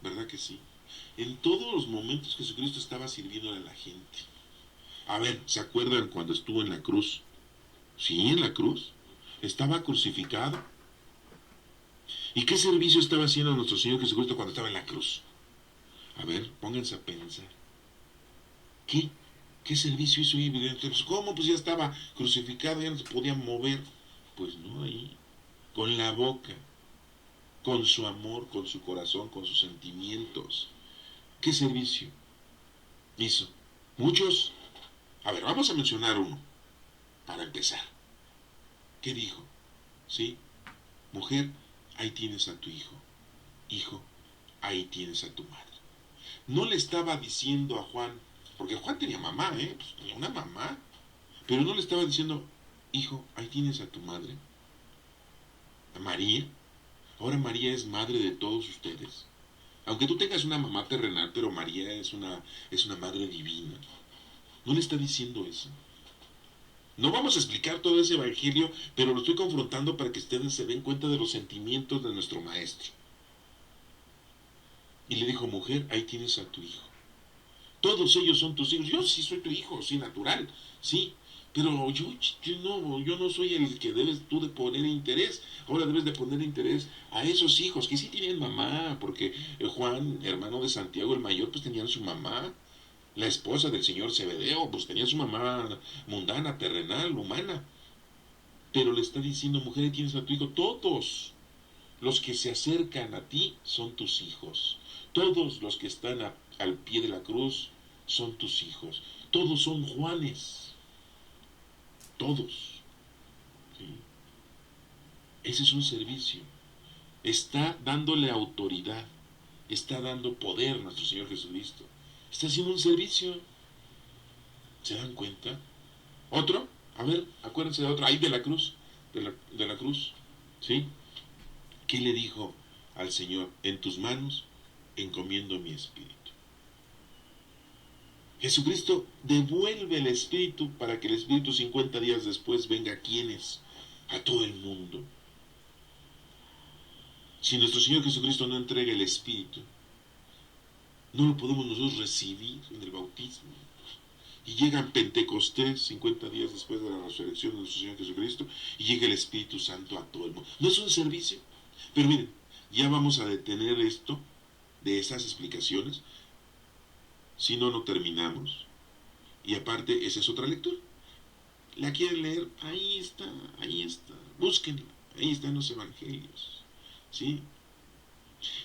¿verdad que sí? En todos los momentos Jesucristo estaba sirviendo a la gente. A ver, ¿se acuerdan cuando estuvo en la cruz? Sí, en la cruz. Estaba crucificado. ¿Y qué servicio estaba haciendo nuestro Señor Jesucristo cuando estaba en la cruz? A ver, pónganse a pensar. ¿Qué? ¿Qué servicio hizo ahí? Pues, ¿cómo? Pues ya estaba crucificado, ya no se podía mover. Pues no, ahí, con la boca. con su amor, con su corazón, con sus sentimientos. ¿Qué servicio hizo? Muchos. A ver, vamos a mencionar uno, para empezar. ¿Qué dijo? ¿Sí? Mujer, ahí tienes a tu hijo. Hijo, ahí tienes a tu madre. No le estaba diciendo a Juan, porque Juan tenía mamá, pues tenía una mamá, pero no le estaba diciendo, hijo, ahí tienes a tu madre, a María. Ahora María es madre de todos ustedes. Aunque tú tengas una mamá terrenal, pero María es una madre divina. No le está diciendo eso. No vamos a explicar todo ese evangelio, pero lo estoy confrontando para que ustedes se den cuenta de los sentimientos de nuestro maestro. Y le dijo, mujer, ahí tienes a tu hijo. Todos ellos son tus hijos. Yo sí soy tu hijo, sí, natural, sí. Pero yo no soy el que debes tú de poner interés. Ahora debes de poner interés a esos hijos que sí tienen mamá, porque Juan, hermano de Santiago el mayor, pues tenían su mamá. La esposa del señor Zebedeo, pues tenía su mamá mundana, terrenal, humana. Pero le está diciendo, mujer, ahí tienes a tu hijo. Todos los que se acercan a ti son tus hijos. Todos los que están al pie de la cruz son tus hijos. Todos son Juanes. Todos. ¿Sí? Ese es un servicio. Está dándole autoridad. Está dando poder a nuestro Señor Jesucristo. Está haciendo un servicio. ¿Se dan cuenta? Otro, a ver, acuérdense de otro. Ahí de la cruz. De la cruz. ¿Sí? ¿Qué le dijo al Señor? En tus manos encomiendo mi espíritu. Jesucristo devuelve el Espíritu para que el Espíritu 50 días después venga a quienes, a todo el mundo. Si nuestro Señor Jesucristo no entrega el Espíritu, no lo podemos nosotros recibir en el bautismo. Y llega Pentecostés 50 días después de la resurrección de nuestro Señor Jesucristo y llega el Espíritu Santo a todo el mundo. ¿No es un servicio? Pero miren, ya vamos a detener esto de esas explicaciones. Si no, no terminamos. Y aparte, esa es otra lectura. ¿La quieren leer? Ahí está, ahí está. Búsquenla. Ahí están los evangelios. ¿Sí?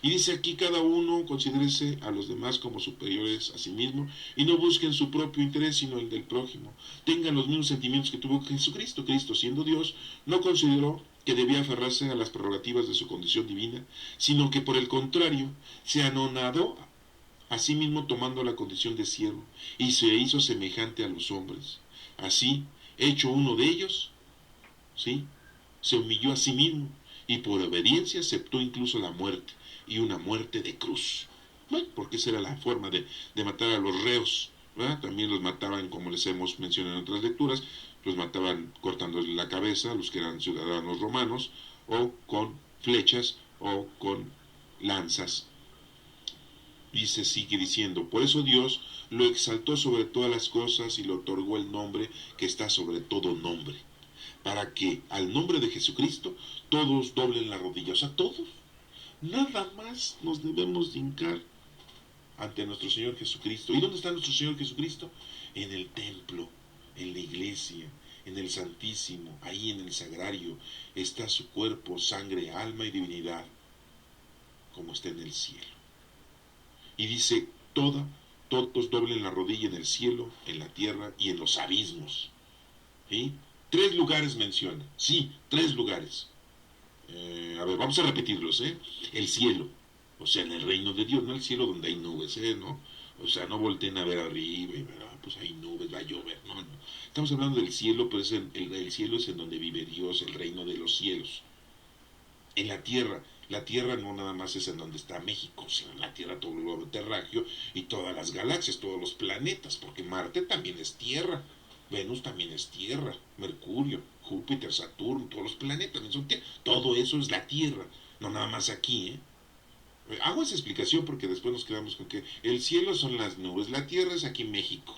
Y dice aquí, cada uno considérese a los demás como superiores a sí mismo y no busquen su propio interés sino el del prójimo. Tengan los mismos sentimientos que tuvo Jesucristo. Cristo, siendo Dios, no consideró que debía aferrarse a las prerrogativas de su condición divina, sino que por el contrario se anonadó a sí mismo tomando la condición de siervo y se hizo semejante a los hombres. Así, hecho uno de ellos, ¿sí? Se humilló a sí mismo y por obediencia aceptó incluso la muerte, y una muerte de cruz. Bueno, porque esa era la forma de matar a los reos, ¿verdad? También los mataban, como les hemos mencionado en otras lecturas, los mataban cortándoles la cabeza a los que eran ciudadanos romanos, o con flechas, o con lanzas. Dice, sigue diciendo, por eso Dios lo exaltó sobre todas las cosas y le otorgó el nombre que está sobre todo nombre, para que al nombre de Jesucristo todos doblen la rodilla. O sea, todos. Nada más nos debemos hincar ante nuestro Señor Jesucristo. ¿Y dónde está nuestro Señor Jesucristo? En el templo, en la iglesia, en el Santísimo, ahí en el sagrario está su cuerpo, sangre, alma y divinidad, como está en el cielo. Y dice, todos doblen la rodilla en el cielo, en la tierra y en los abismos. ¿Sí? 3 lugares menciona. Sí, 3 lugares. A ver, vamos a repetirlos, ¿eh? El cielo, o sea, en el reino de Dios, no el cielo donde hay nubes, ¿no? O sea, no volteen a ver arriba y ver, pues hay nubes, va a llover, no. Estamos hablando del cielo, pero el cielo es en donde vive Dios, el reino de los cielos. En la tierra no nada más es en donde está México, sino en la tierra todo el globo terráqueo y todas las galaxias, todos los planetas, porque Marte también es tierra, Venus también es tierra, Mercurio, Júpiter, Saturno, todos los planetas también son tierra, todo eso es la tierra, no nada más aquí, Hago esa explicación porque después nos quedamos con que el cielo son las nubes, la tierra es aquí México.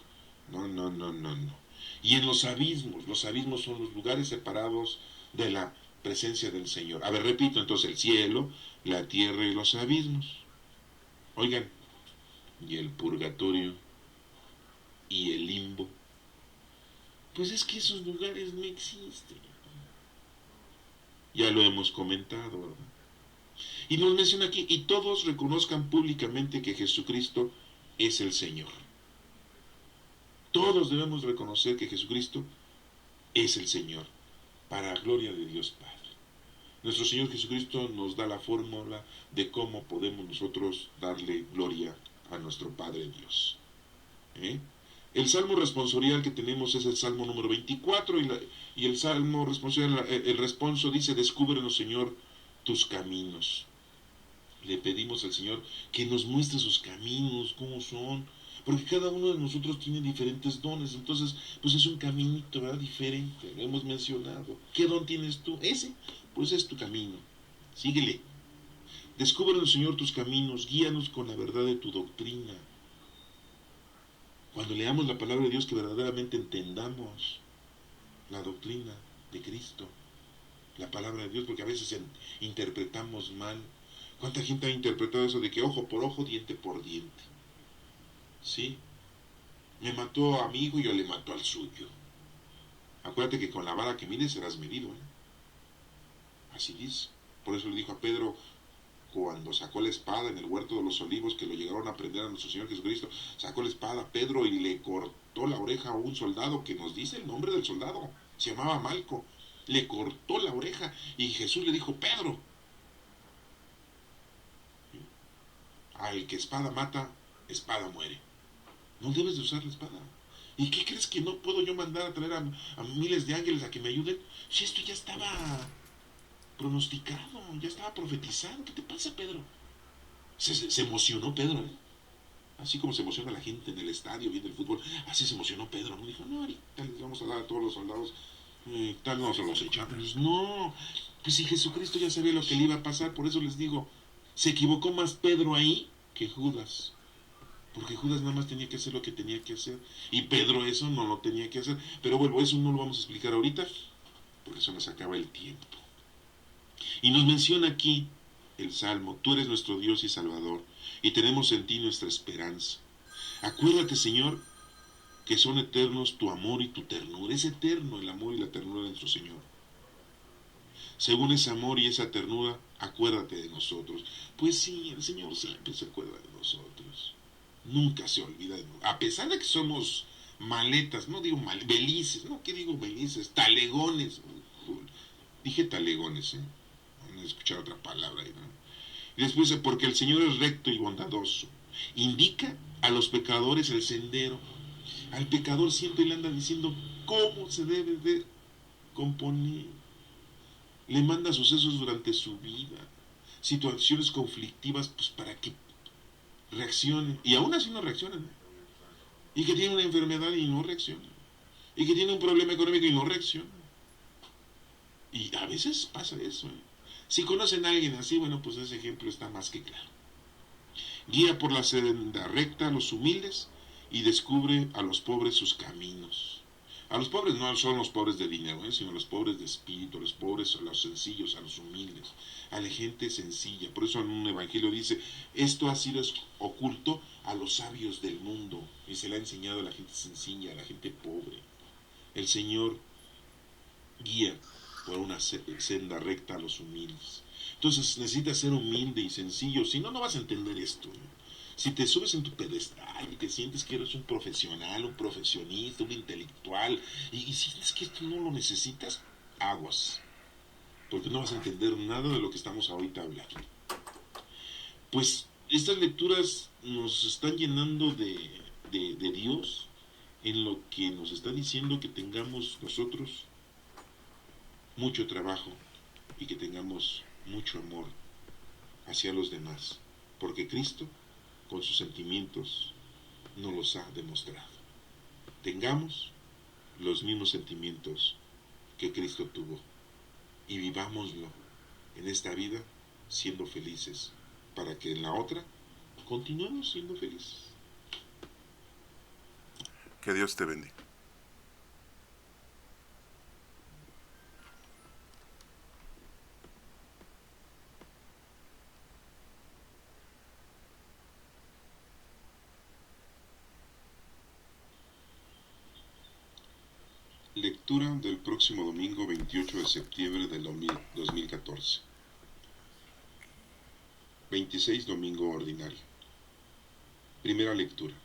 No, no, no, no, no. Y en los abismos son los lugares separados de la presencia del Señor. A ver, repito, entonces el cielo, la tierra y los abismos. Oigan, y el purgatorio y el limbo. Pues es que esos lugares no existen. Ya lo hemos comentado, ¿verdad? Y nos menciona aquí, y todos reconozcan públicamente que Jesucristo es el Señor. Todos debemos reconocer que Jesucristo es el Señor, para la gloria de Dios Padre. Nuestro Señor Jesucristo nos da la fórmula de cómo podemos nosotros darle gloria a nuestro Padre Dios. El salmo responsorial que tenemos es el salmo número 24 y el salmo responsorial, el responso dice: descúbrenos, Señor, tus caminos. Le pedimos al Señor que nos muestre sus caminos, cómo son, porque cada uno de nosotros tiene diferentes dones, entonces pues es un caminito, ¿verdad? Diferente, lo hemos mencionado. ¿Qué don tienes tú? Ese, pues es tu camino, síguele. Descúbrenos, Señor, tus caminos, guíanos con la verdad de tu doctrina. Cuando leamos la palabra de Dios, que verdaderamente entendamos la doctrina de Cristo, la palabra de Dios, porque a veces interpretamos mal. ¿Cuánta gente ha interpretado eso de que ojo por ojo, diente por diente? ¿Sí? Me mató a mi hijo y yo le mato al suyo. Acuérdate que con la vara que mides serás medido, Así dice. Por eso le dijo a Pedro, cuando sacó la espada en el huerto de los olivos, que lo llegaron a prender a nuestro Señor Jesucristo, sacó la espada a Pedro y le cortó la oreja a un soldado, que nos dice el nombre del soldado, se llamaba Malco. Le cortó la oreja y Jesús le dijo: Pedro, al que espada mata, espada muere. No debes de usar la espada. ¿Y qué crees que no puedo yo mandar a traer a miles de ángeles a que me ayuden? Si esto ya estaba pronosticado, ya estaba profetizado. ¿Qué te pasa, Pedro? Se emocionó Pedro, Así como se emociona la gente en el estadio viendo el fútbol, así se emocionó Pedro. No dijo: no, ahorita les vamos a dar a todos los soldados, tal no se los echamos. No, pues si Jesucristo ya sabía lo que le iba a pasar, por eso les digo, se equivocó más Pedro ahí que Judas. Porque Judas nada más tenía que hacer lo que tenía que hacer. Y Pedro eso no lo tenía que hacer. Pero bueno, eso no lo vamos a explicar ahorita, porque eso nos acaba el tiempo. Y nos menciona aquí el Salmo: tú eres nuestro Dios y Salvador, y tenemos en ti nuestra esperanza. Acuérdate, Señor, que son eternos tu amor y tu ternura. Es eterno el amor y la ternura de nuestro Señor. Según ese amor y esa ternura, acuérdate de nosotros. Pues sí, el Señor siempre se acuerda de nosotros. Nunca se olvida de nosotros. A pesar de que somos maletas, no digo belices, no, ¿qué digo belices? Talegones. Dije talegones, Van a escuchar otra palabra ahí, ¿no? Y después, porque el Señor es recto y bondadoso. Indica a los pecadores el sendero. Al pecador siempre le anda diciendo cómo se debe de componer. Le manda sucesos durante su vida, situaciones conflictivas, pues para que reaccione. Y aún así no reaccionan. Y que tiene una enfermedad y no reacciona. Y que tiene un problema económico y no reacciona. Y a veces pasa eso. Si conocen a alguien así, bueno, pues ese ejemplo está más que claro. Guía por la senda recta a los humildes y descubre a los pobres sus caminos. A los pobres no son los pobres de dinero, sino los pobres de espíritu, los pobres, a los sencillos, a los humildes, a la gente sencilla. Por eso en un evangelio dice: esto ha sido oculto a los sabios del mundo y se le ha enseñado a la gente sencilla, a la gente pobre. El Señor guía por una senda recta a los humildes. Entonces necesitas ser humilde y sencillo, si no, no vas a entender esto. Si te subes en tu pedestal y te sientes que eres un profesional, un profesionista, un intelectual, y sientes que esto no lo necesitas, aguas, porque no vas a entender nada de lo que estamos ahorita hablando. Pues estas lecturas nos están llenando de Dios, en lo que nos está diciendo que tengamos nosotros mucho trabajo y que tengamos mucho amor hacia los demás, porque Cristo, con sus sentimientos, nos los ha demostrado. Tengamos los mismos sentimientos que Cristo tuvo y vivámoslo en esta vida siendo felices, para que en la otra continuemos siendo felices. Que Dios te bendiga. Lectura del próximo domingo 28 de septiembre del 2014. 26 Domingo Ordinario. Primera lectura.